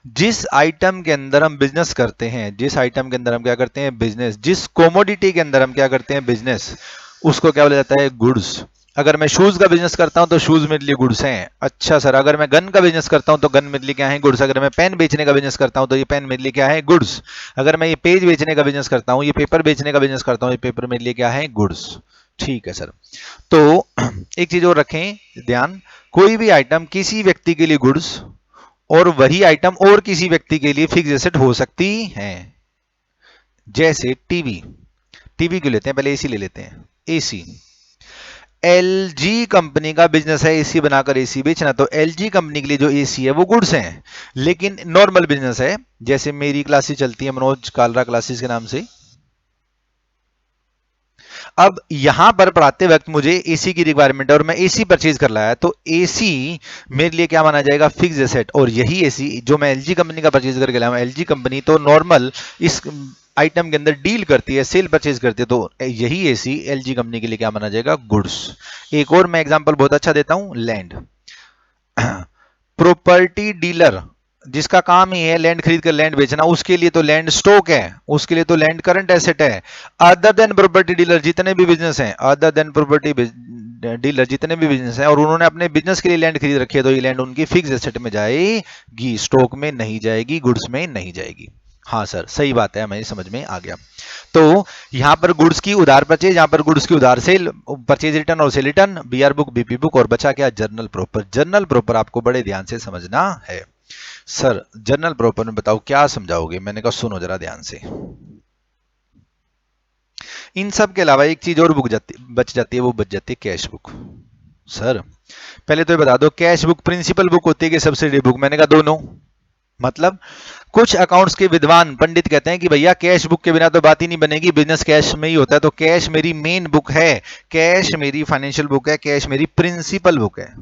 जिस आइटम के अंदर हम बिजनेस करते हैं, जिस आइटम के अंदर हम क्या करते हैं, बिजनेस, जिस कोमोडिटी के अंदर हम क्या करते हैं, बिजनेस, उसको क्या बोला जाता है, गुड्स। अगर मैं शूज का बिजनेस करता हूं तो शूज मेरे लिए गुड्स हैं। अच्छा सर, अगर मैं गन का बिजनेस करता हूं तो गन मेरे लिए क्या है, गुड्स। अगर मैं पेन बेचने का बिजनेस करता हूं तो ये पेन मेरे लिए क्या है, गुड्स। अगर मैं ये पेज बेचने का बिजनेस करता हूं, ये पेपर बेचने का बिजनेस करता हूं, ये पेपर मेरे लिए क्या है, गुड्स। ठीक है सर। तो एक चीज और रखें ध्यान, कोई भी आइटम किसी व्यक्ति के लिए गुड्स और वही आइटम और किसी व्यक्ति के लिए फिक्स एसेट हो सकती है। जैसे टीवी, टीवी क्यों लेते हैं, पहले एसी ले लेते हैं। एसी, एलजी कंपनी का बिजनेस है एसी बनाकर एसी बेचना, तो एलजी कंपनी के लिए जो एसी है वो गुड्स हैं, लेकिन नॉर्मल बिजनेस है। जैसे मेरी क्लासेस चलती है मनोज कालरा क्लासेस के नाम से। अब यहां पर पढ़ाते वक्त मुझे एसी की रिक्वायरमेंट है और मैं एसी परचेज कर लाया, तो एसी मेरे लिए क्या माना जाएगा, फिक्स एसेट। और यही एसी जो मैं एलजी कंपनी का परचेज करके लाया हूं, एलजी कंपनी तो नॉर्मल इस आइटम के अंदर डील करती है, सेल परचेज करती है, तो यही एसी एलजी कंपनी के लिए क्या माना जाएगा, गुड्स। एक और मैं एग्जांपल बहुत अच्छा देता हूं, लैंड। प्रॉपर्टी डीलर जिसका काम ही है लैंड खरीद कर लैंड बेचना, उसके लिए तो लैंड स्टॉक है, उसके लिए तो लैंड करंट एसेट है। अदर देन प्रॉपर्टी डीलर जितने भी बिजनेस हैं, अदर देन प्रॉपर्टी डीलर जितने भी बिजनेस हैं और उन्होंने अपने बिजनेस के लिए लैंड खरीद रखी है, तो ये लैंड उनकी फिक्स एसेट में जाएगी, स्टॉक में नहीं जाएगी, गुड्स में नहीं जाएगी। हाँ सर सही बात है, हमें समझ में आ गया। तो यहां पर गुड्स की उधार परचेज, यहां पर गुड्स की उधार सेल, परचेज रिटर्न और sale return, BR book, BP book, और बचा क्या, जर्नल प्रॉपर। जर्नल प्रॉपर आपको बड़े ध्यान से समझना है। सर जर्नल प्रॉपर में बताओ क्या समझाओगे, मैंने कहा सुनो जरा ध्यान से। इन सब के अलावा एक चीज और बच जाती है, वो बच जाती है कैश बुक। सर पहले तो ये बता दो, कैश बुक प्रिंसिपल बुक होती है कि सब्सिडी बुक, मैंने कहा दोनों। मतलब कुछ अकाउंट्स के विद्वान पंडित कहते हैं कि भैया कैश बुक के बिना तो बात ही नहीं बनेगी, बिजनेस कैश में ही होता है, तो कैश मेरी मेन बुक है, कैश मेरी फाइनेंशियल बुक है, कैश मेरी प्रिंसिपल बुक है।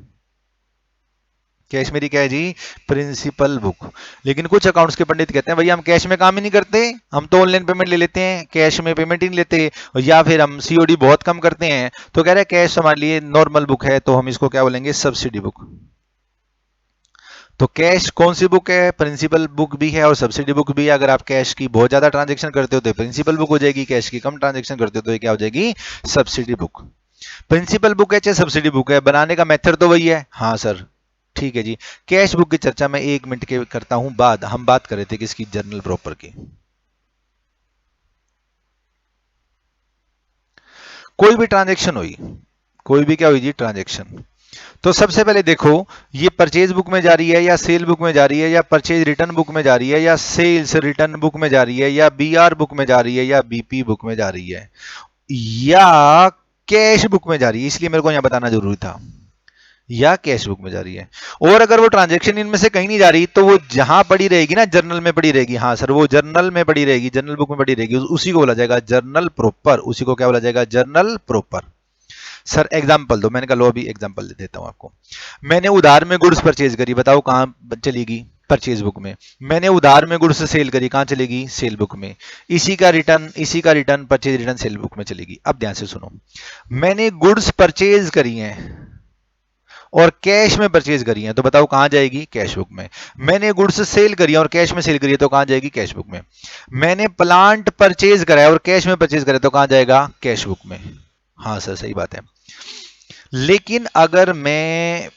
कैश मेरी क्या है जी, प्रिंसिपल बुक। लेकिन कुछ अकाउंट्स के पंडित कहते हैं भैया हम कैश में काम ही नहीं करते, हम तो ऑनलाइन पेमेंट ले लेते हैं, कैश में पेमेंट ही नहीं लेते, या फिर हम सीओडी बहुत कम करते हैं, तो कह रहे हैं कैश हमारे लिए नॉर्मल बुक है, तो हम इसको क्या बोलेंगे, सब्सिडी बुक। तो कैश कौन सी बुक है, प्रिंसिपल बुक भी है और सब्सिडी बुक भी है। अगर आप कैश की बहुत ज्यादा ट्रांजेक्शन करते हो तो प्रिंसिपल बुक हो जाएगी, कैश की कम ट्रांजेक्शन करते हो तो ये क्या हो जाएगी, सब्सिडी बुक। प्रिंसिपल बुक है चाहे सब्सिडी बुक है, बनाने का मेथड तो वही है। हाँ सर ठीक है जी। कैश बुक की चर्चा मैं 1 मिनट के करता हूं बाद, हम बात कर रहे थे किसकी, जर्नल प्रॉपर की। कोई भी ट्रांजेक्शन हुई, कोई भी क्या हुई जी, ट्रांजेक्शन, तो सबसे पहले देखो ये परचेज बुक में जा रही है या सेल बुक में जा रही है या परचेज रिटर्न बुक में जा रही है या सेल्स रिटर्न बुक में जा रही है या बीआर बुक में जा रही है या बीपी बुक में जा रही है या कैश बुक में जा रही है, इसलिए मेरे को यहां बताना जरूरी था, या कैश बुक में जा रही है। और अगर वो ट्रांजेक्शन इनमें से कहीं नहीं जा रही तो वो जहां पड़ी रहेगी ना, जर्नल में पड़ी रहेगी। हाँ सर वो जर्नल में पड़ी रहेगी, जर्नल बुक में पड़ी रहेगी, उसी को बोला जाएगा जर्नल प्रॉपर, उसी को क्या बोला जाएगा, जर्नल प्रॉपर। सर एग्जाम्पल दो, मैंने कहा लो अभी एग्जाम्पल दे देता हूं आपको। मैंने उधार में गुड्स परचेज करी, बताओ कहां चलेगी, परचेज बुक में। मैंने उधार में गुड्स सेल करी, कहां चलेगी? सेल बुक में। इसी का return purchase return cell book में चलेगी। अब ध्यान से सुनो, मैंने गुड्स परचेज करी हैं और कैश में परचेज करी है, तो बताओ कहां जाएगी? कैश बुक में। मैंने गुड्स सेल करी है और कैश में सेल करी है, तो कहां जाएगी? कैश बुक में। मैंने प्लांट परचेज करा है और कैश में परचेज करा है, तो कहां जाएगा? कैश बुक में। हाँ सर, सही बात है। लेकिन अगर मैं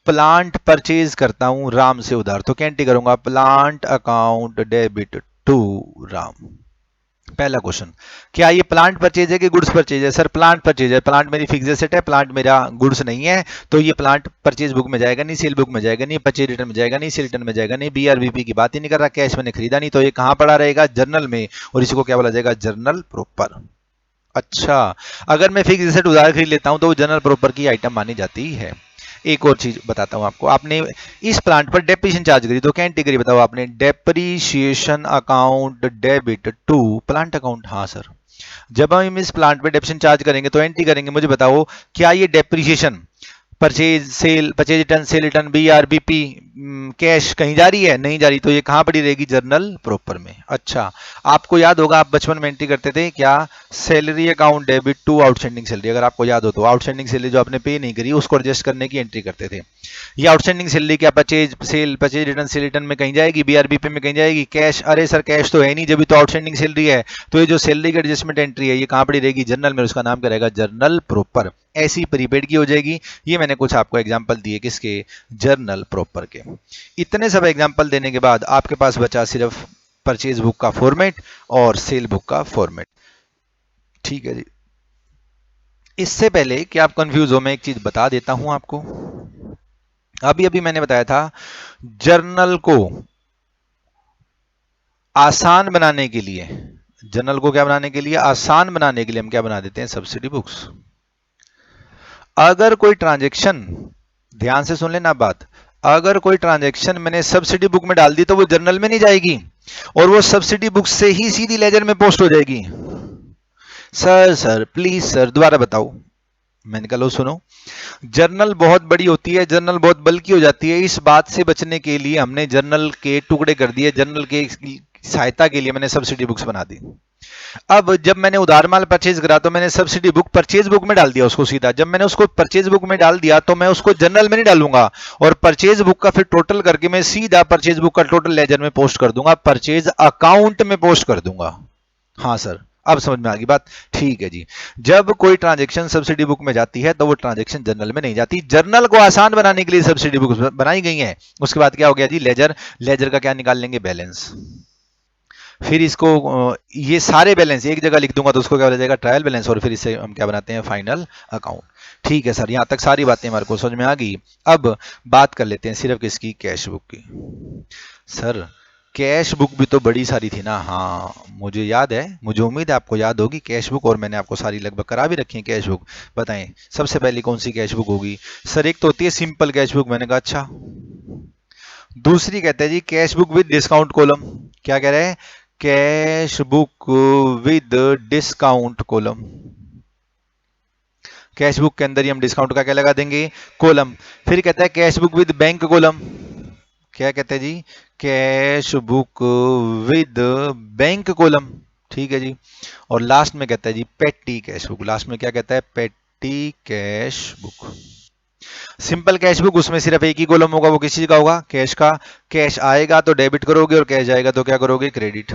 प्लांट परचेज करता हूं राम से उधार, तो क्या एंट्री करूंगा? Plant account debit to Ram. पहला क्वेश्चन, क्या ये प्लांट परचेज है कि गुड्स परचेज है? सर प्लांट परचेज है, प्लांट मेरी फिक्स एसेट है, प्लांट मेरा गुड्स नहीं है, तो ये प्लांट परचेज बुक में जाएगा नहीं, सेल बुक में जाएगा नहीं, परचेज रिटर्न में जाएगा नहीं, सेल रिटर्न में जाएगा नहीं, बीआरबीपी की बात ही नहीं कर रहा, कैश मैंने खरीदा नहीं, तो ये कहां पड़ा रहेगा? जर्नल में। और इसी को क्या बोला जाएगा? Journal proper. अच्छा, अगर मैं फिक्स एसेट उधार खरीद लेता हूं तो वो जनरल प्रॉपर की आइटम मानी जाती है। एक और चीज बताता हूं आपको, आपने इस प्लांट पर डेप्रिसिएशन चार्ज करी, तो क्या एंट्री करी? बताओ आपने। Depreciation account debit to plant account. हाँ सर, जब हम इस प्लांट पे डेप्रिसिएशन चार्ज करेंगे तो एंट्री करेंगे। मुझे बताओ, क्या ये depreciation purchase return, sale return, BRBP, cash कहीं जा रही है? नहीं जा रही, तो ये कहां पड़ी रहेगी? जर्नल प्रॉपर में। अच्छा, आपको याद होगा आप बचपन में एंट्री करते थे क्या? Salary account debit to outstanding salary. अगर आपको याद हो तो आउटस्टैंडिंग सैलरी जो आपने पे नहीं करी उसको एडजस्ट करने की एंट्री करते थे। ये आउटस्टैंडिंग सैलरी क्या परचेज रिटर्न, सेल रिटर्न में कहीं जाएगी? बीआरबीपी में कहीं जाएगी? कैश? अरे सर कैश तो है नहीं, जब भी तो आउटस्टैंडिंग सैलरी है, तो ये जो सैलरी की एडजस्टमेंट एंट्री है ये कहां पड़ी रहेगी? जर्नल में। उसका नाम क्या रहेगा? Journal proper. ऐसी प्रीपेड की हो जाएगी। ये मैंने कुछ आपको एग्जांपल दिए किसके? जर्नल प्रॉपर के। इतने सब एग्जांपल देने के बाद आपके पास बचा सिर्फ परचेज बुक का फॉर्मेट और सेल बुक का फॉर्मेट। ठीक है जी। इससे पहले कि आप कंफ्यूज हो, मैं एक चीज बता देता हूं आपको। अभी अभी मैंने बताया था, जर्नल को आसान बनाने के लिए, जर्नल को क्या बनाने के लिए? आसान बनाने के लिए हम क्या बना देते हैं? Subsidy books. अगर कोई ट्रांजैक्शन, ध्यान से सुन लेना बात, अगर कोई ट्रांजैक्शन मैंने सब्सिडी बुक में डाल दी तो वो जर्नल में नहीं जाएगी, और वो सब्सिडी बुक से ही सीधी लेजर में पोस्ट हो जाएगी। सर प्लीज सर दोबारा बताओ। मैंने कहा लो सुनो, जर्नल बहुत बड़ी होती है, जर्नल बहुत बल्कि हो जाती है, इस बात से बचने के लिए हमने जर्नल के टुकड़े कर दिए, जर्नल के सहायता के लिए मैंने सब्सिडी बुक्स बना दी। अब जब मैंने उधार माल परचेज करा तो मैंने सब्सिडी बुक परचेज बुक में डाल दिया उसको सीधा। जब मैंने उसको परचेज बुक में डाल दिया तो मैं उसको जनरल में नहीं डालूंगा, और परचेज बुक का फिर टोटल करके मैं सीधा परचेज बुक का टोटल लेजर में पोस्ट कर दूंगा, परचेज अकाउंट में पोस्ट कर दूंगा। हाँ सर, अब समझ में आ गई बात? ठीक है जी। जब कोई ट्रांजैक्शन सब्सिडी बुक में जाती है तो वो ट्रांजैक्शन जर्नल में नहीं जाती। जर्नल को आसान बनाने के लिए सब्सिडी बुक बनाई गई है। उसके बाद क्या हो गया जी? लेजर। लेजर का क्या निकाल लेंगे? बैलेंस। फिर इसको ये सारे बैलेंस एक जगह लिख दूंगा तो उसको क्या हो जाएगा? Trial balance. और फिर इससे हम क्या बनाते हैं? Final account. ठीक है सर, यहां तक सारी बातें हमारे को समझ में आ गई। अब बात कर लेते हैं सिर्फ किसकी? कैश बुक की। सर कैश बुक भी तो बड़ी सारी थी ना? हाँ मुझे याद है, मुझे उम्मीद है आपको याद होगी कैश बुक, और मैंने आपको सारी लगभग करा भी रखी है कैश बुक। बताएं सबसे पहले कौन सी कैश बुक होगी? सर एक तो होती है सिंपल कैश बुक। मैंने कहा अच्छा। दूसरी कहते हैं जी cash book with discount column. क्या कह रहे हैं? Cash book with discount column. Cash book के अंदर ही हम डिस्काउंट का क्या लगा देंगे? कॉलम। फिर कहता है cash book with bank column. क्या कहते हैं जी? Cash book with bank column. ठीक है जी। और लास्ट में कहता है जी पेटी कैश बुक। लास्ट में क्या कहता है? पेटी cash book. Simple cash book, उसमें सिर्फ एक ही कॉलम होगा, वो किस चीज का होगा? कैश का। कैश आएगा तो डेबिट करोगे और कैश जाएगा तो क्या करोगे? क्रेडिट।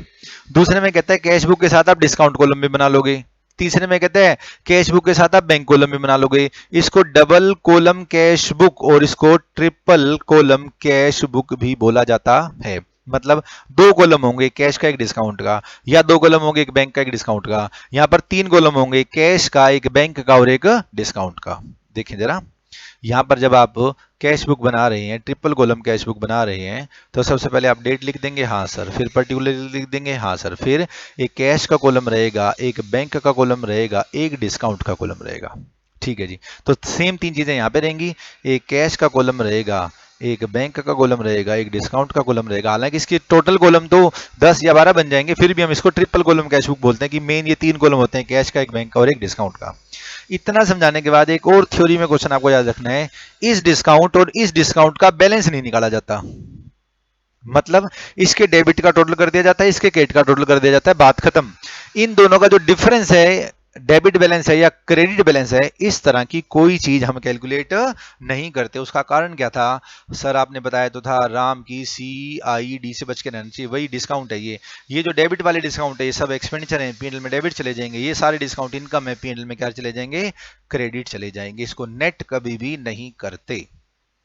दूसरे में कहता है कैश बुक के साथ आप डिस्काउंट कॉलम भी बना लोगे। तीसरे में कहते हैं कैश बुक के साथ आप बैंक कॉलम भी बना लोगे। इसको डबल कॉलम कैश बुक और इसको ट्रिपल कॉलम कैश बुक भी बोला जाता है। मतलब दो कॉलम होंगे कैश का एक डिस्काउंट का, या दो कॉलम होंगे एक बैंक का एक डिस्काउंट का। यहां पर तीन कॉलम होंगे कैश का, एक बैंक का और एक डिस्काउंट का। देखें जरा, यहां पर जब आप कैश बुक बना रहे हैं, ट्रिपल कॉलम कैश बुक बना रहे हैं, तो सबसे पहले आप डेट लिख देंगे, हाँ सर। फिर पर्टिकुलर लिख देंगे, हाँ सर। फिर एक कैश का कॉलम रहेगा, एक बैंक का कॉलम रहेगा, एक डिस्काउंट का कॉलम रहेगा। ठीक है जी। तो सेम तीन चीजें यहां पे रहेंगी, एक कैश का कॉलम रहेगा, एक बैंक का कॉलम रहेगा, एक डिस्काउंट का कॉलम रहेगा। हालांकि इसके टोटल कॉलम तो 10 या 12 बन जाएंगे, फिर भी हम इसको ट्रिपल कॉलम कैश बुक बोलते हैं कि मेन ये तीन कॉलम होते हैं, कैश का, एक बैंक का और एक डिस्काउंट का। इतना समझाने के बाद एक और थ्योरी में क्वेश्चन आपको याद रखना है, इस डिस्काउंट और इस डिस्काउंट का बैलेंस नहीं निकाला जाता। मतलब इसके डेबिट का टोटल कर दिया जाता है, इसके क्रेडिट का टोटल कर दिया जाता है, बात खत्म। इन दोनों का जो डिफरेंस है, डेबिट बैलेंस है या क्रेडिट बैलेंस है, इस तरह की कोई चीज हम कैलकुलेट नहीं करते। उसका कारण क्या था सर? आपने बताया तो था, राम की CID से बच के रहना चाहिए, वही डिस्काउंट है ये जो डेबिट वाले डिस्काउंट है, ये सब एक्सपेंडिचर है, P&L में डेबिट चले जाएंगे। ये सारे डिस्काउंट इनकम है, P&L में क्या चले जाएंगे? क्रेडिट चले जाएंगे। इसको नेट कभी भी नहीं करते।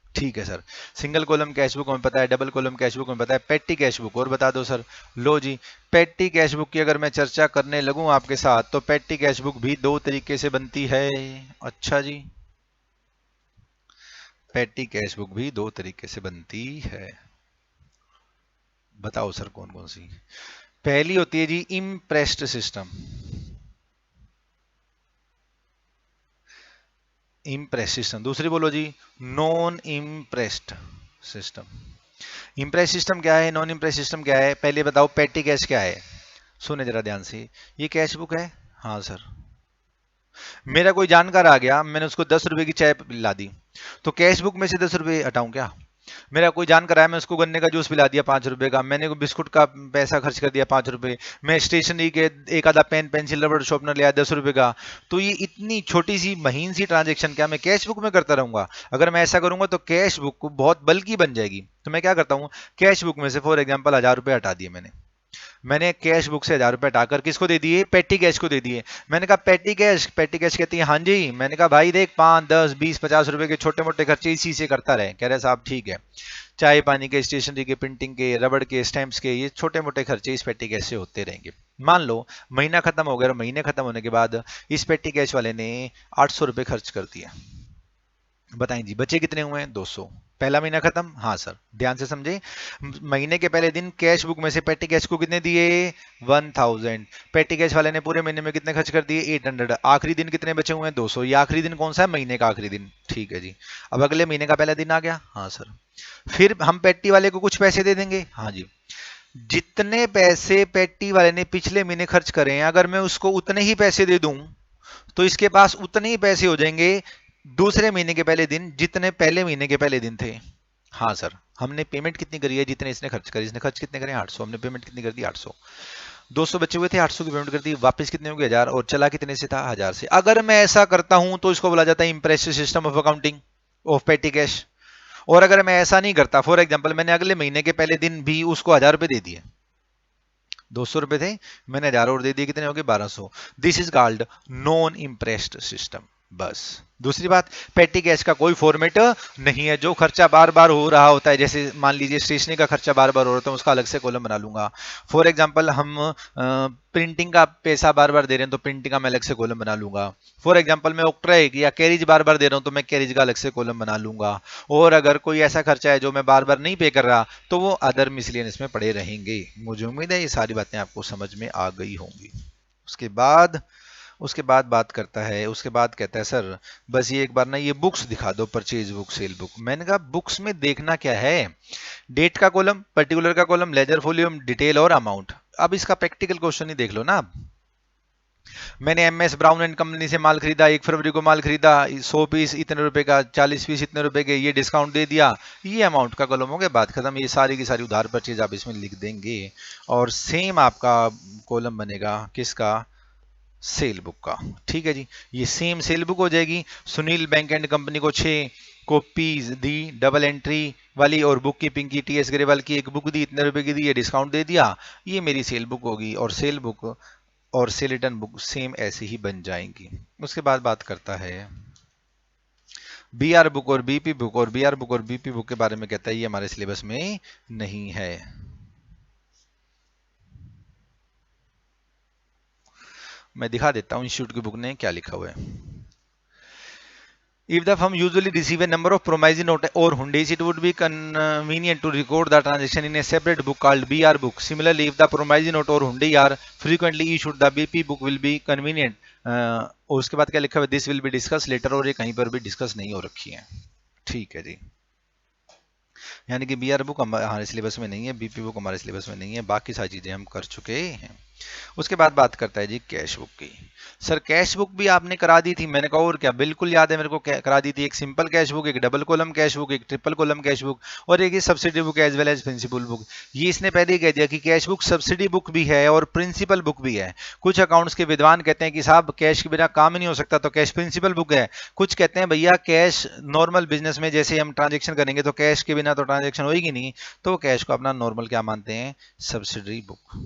ठीक है sir. Single column cash book हमें पता है, डबल कॉलम कैश बुक हमें पता है, पेटी कैश बुक और बता दो सर। लो जी, पेटी कैश बुक की अगर मैं चर्चा करने लगूं आपके साथ, तो पेटी कैश बुक भी दो तरीके से बनती है। अच्छा जी, पेटी कैश बुक भी दो तरीके से बनती है। बताओ सर कौन कौन सी? पहली होती है जी इम्प्रेस्ड सिस्टम। Impress system. दूसरी बोलो जी, non impressed system. Impress system क्या है, नॉन इम्प्रेस सिस्टम क्या है? पहले बताओ पेटी कैश क्या है। सुने जरा ध्यान से, ये कैश बुक है। हाँ सर। मेरा कोई जानकार आ गया, मैंने उसको 10 रुपए की चाय पिला दी, तो कैश बुक में से 10 रुपए हटाऊं क्या? मेरा कोई जानकार आया, मैं उसको गन्ने का जूस पिला दिया 5 रुपए का, मैंने को बिस्कुट का पैसा खर्च कर दिया 5 रुपए, मैं स्टेशनरी के एक आधा पेन पेंसिल रबड़ शॉर्पनर लिया 10 रुपए का, तो ये इतनी छोटी सी महीन सी ट्रांजेक्शन क्या मैं कैश बुक में करता रहूंगा? अगर मैं ऐसा करूंगा तो कैश बुक बहुत बल्कि बन जाएगी। तो मैं क्या करता हूँ, कैश बुक में से फॉर एग्जाम्पल 1000 रुपए हटा दिए मैंने कैश बुक से 1000 रुपए हटाकर किसको दे दिए? पेटी कैश को दे दिए। मैंने कहा पेटी कैश, पेटी कैश कहती है हाँ जी। मैंने कहा भाई देख, 5, 10, 20, 50 रुपए के छोटे मोटे खर्चे इसी से करता रहे। कह रहे साहब ठीक है, चाय पानी के, स्टेशनरी के, प्रिंटिंग के, रबड़ के, स्टैंप्स के, ये छोटे मोटे खर्चे इस पेटी कैश से होते रहेंगे। मान लो महीना खत्म हो गया और महीने खत्म होने के बाद इस पेटी कैश वाले ने 800 रुपए खर्च कर दिया। बताएं जी, बचे कितने हुए हैं? 200। पहला महीना खत्म। हाँ सर, ध्यान से समझे। महीने के पहले दिन कैश बुक में से पेटी कैश को कितने दिए? 1000। पेटी कैश वाले ने पूरे महीने में कितने खर्च कर दिए? 800। आखिरी दिन कितने बचे हुए हैं? 200। ये आखिरी दिन कौन सा है? महीने का आखिरी दिन। ठीक है जी। अब अगले महीने का पहला दिन आ गया। हाँ सर। फिर हम पेटी वाले को कुछ पैसे दे देंगे। हाँ जी। जितने पैसे पेटी वाले ने पिछले महीने खर्च करे हैं, अगर मैं उसको उतने ही पैसे दे दूं, तो इसके पास उतने ही पैसे हो जाएंगे दूसरे महीने के पहले दिन, जितने पहले महीने के पहले दिन थे। हाँ सर। हमने पेमेंट कितनी करी है? जितने इसने खर्च करी। इसने खर्च कितने करे? 800। हमने पेमेंट कितनी कर दी? 800। 200 बचे हुए थे, 800 की पेमेंट कर दी, वापस कितने हो गए? 1000। और चला कितने से था? 1000 से। अगर मैं ऐसा करता हूं तो इसको बोला जाता है impressive system of accounting of पेटी कैश। और अगर मैं ऐसा नहीं करता, फॉर एग्जाम्पल मैंने अगले महीने के पहले दिन भी उसको 1000 रुपए दे दिए, 200 रुपए थे, मैंने 1000 और दे दिए, कितने हो गए? 1200। This is called non impressed system. बस। दूसरी बात, पेटी कैश का कोई फॉर्मेट नहीं है। जो खर्चा बार बार हो रहा होता है, जैसे मान लीजिए स्टेशनरी का खर्चा बार बार हो रहा है, उसका अलग से कॉलम बना लूंगा। फॉर एग्जांपल हम प्रिंटिंग का पैसा बार बार दे रहे हैं, तो प्रिंटिंग का मैं अलग से कॉलम बना लूंगा। फॉर एग्जांपल मैं ऑक्ट्राइक या कैरिज बार बार दे रहा हूं, तो मैं कैरिज का अलग से कॉलम बना लूंगा। और अगर कोई ऐसा खर्चा है जो मैं बार बार नहीं पे कर रहा, तो वो अदर मिसलेनियस में पड़े रहेंगे। मुझे उम्मीद है ये सारी बातें आपको समझ में आ गई होंगी। उसके बाद उसके बाद बात करता है, उसके बाद कहता है सर बस ये एक बार ना ये बुक्स दिखा दो, परचेज बुक, सेल बुक। मैंने कहा बुक्स में देखना क्या है? डेट का कॉलम, पर्टिकुलर का कॉलम, लेजर फॉल्यूम, डिटेल और अमाउंट। अब इसका प्रैक्टिकल क्वेश्चन ही देख लो ना। मैंने MS ब्राउन एंड कंपनी से माल खरीदा, 1 फरवरी को माल खरीदा, 100 पीस इतने रुपए का, 40 पीस इतने रुपए के, ये डिस्काउंट दे दिया, ये अमाउंट का कॉलम हो गया, बात खत्म। ये सारी की सारी उधार परचेज आप इसमें लिख देंगे। और सेम आपका कॉलम बनेगा किसका? सेल बुक का। ठीक है जी। ये सेम सेल बुक हो जाएगी। सुनील बैंक एंड कंपनी को 6 कॉपीज दी, डबल एंट्री वाली, और बुक कीपिंग की TS ग्रेवाल की एक बुक दी, इतने रुपए की दी, ये डिस्काउंट दे दिया, ये मेरी सेल बुक होगी। और सेल बुक और सेल रिटर्न बुक सेम ऐसे ही बन जाएंगी। उसके बाद बात करता है BR बुक और BP बुक, और BR बुक और BP बुक के बारे में कहता है ये हमारे सिलेबस में नहीं है। मैं दिखा देता हूं इंस्टीट्यूट की बुक ने क्या लिखा हुआ है। If the firm usually receive a number of promissory note or hundies, it would be convenient to record the transaction in a separate book called BR book. Similarly, if the promissory note or hundi are frequently issued, the BP book will be convenient. और उसके बाद क्या लिखा हुआ है? This will be discuss later, और ये कहीं पर भी डिस्कस नहीं हो रखी है। ठीक है जी। यानी कि BR बुक हमारे सिलेबस में नहीं है, BP बुक हमारे सिलेबस में नहीं है, बाकी सारी चीजें हम कर चुके हैं। उसके बाद बात करता है जी कैश बुक की। सर कैश बुक भी आपने करा दी थी, मैंने कहा और क्या, बिल्कुल याद है मेरे को, करा दी थी। एक सिंपल कैश बुक, एक डबल कॉलम कैश बुक, एक ट्रिपल कॉलम कैश बुक, और एक subsidy book as well as principal book. ये इसने पहले ही कह दिया कि कैश बुक सब्सिडी बुक भी है और प्रिंसिपल बुक भी है। कुछ अकाउंट्स के विद्वान कहते हैं कि साहब कैश के बिना काम ही नहीं हो सकता, तो कैश प्रिंसिपल बुक है। कुछ कहते हैं भैया कैश नॉर्मल बिजनेस में जैसे हम ट्रांजेक्शन करेंगे तो कैश के बिना तो ट्रांजेक्शन होगी नहीं, तो कैश को अपना नॉर्मल क्या मानते हैं, सब्सिडरी बुक।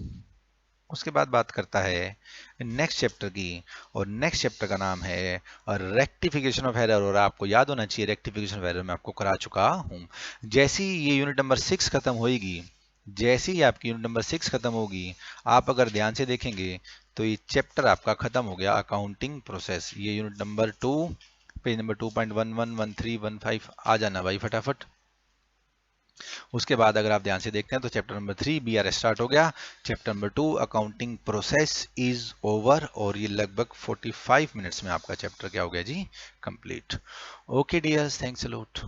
उसके बाद बात करता है नेक्स्ट चैप्टर की, और नेक्स्ट चैप्टर का नाम है रेक्टिफिकेशन ऑफ एरर। और आपको याद होना चाहिए रेक्टिफिकेशन ऑफ एरर मैं आपको करा चुका हूं। जैसी ये यूनिट नंबर 6 खत्म होगी, जैसी ही आपकी यूनिट नंबर 6 खत्म होगी, आप अगर ध्यान से देखेंगे तो ये चैप्टर आपका खत्म हो गया, अकाउंटिंग प्रोसेस। ये यूनिट नंबर 2, पेज नंबर 2.11, 13, 15 आ जाना भाई फटाफट। उसके बाद अगर आप ध्यान से देखते हैं तो चैप्टर नंबर 3 BR स्टार्ट हो गया, chapter number 2 accounting process is over, और ये लगभग 45 मिनट्स में आपका चैप्टर क्या हो गया जी, complete. Okay dears, thanks a lot.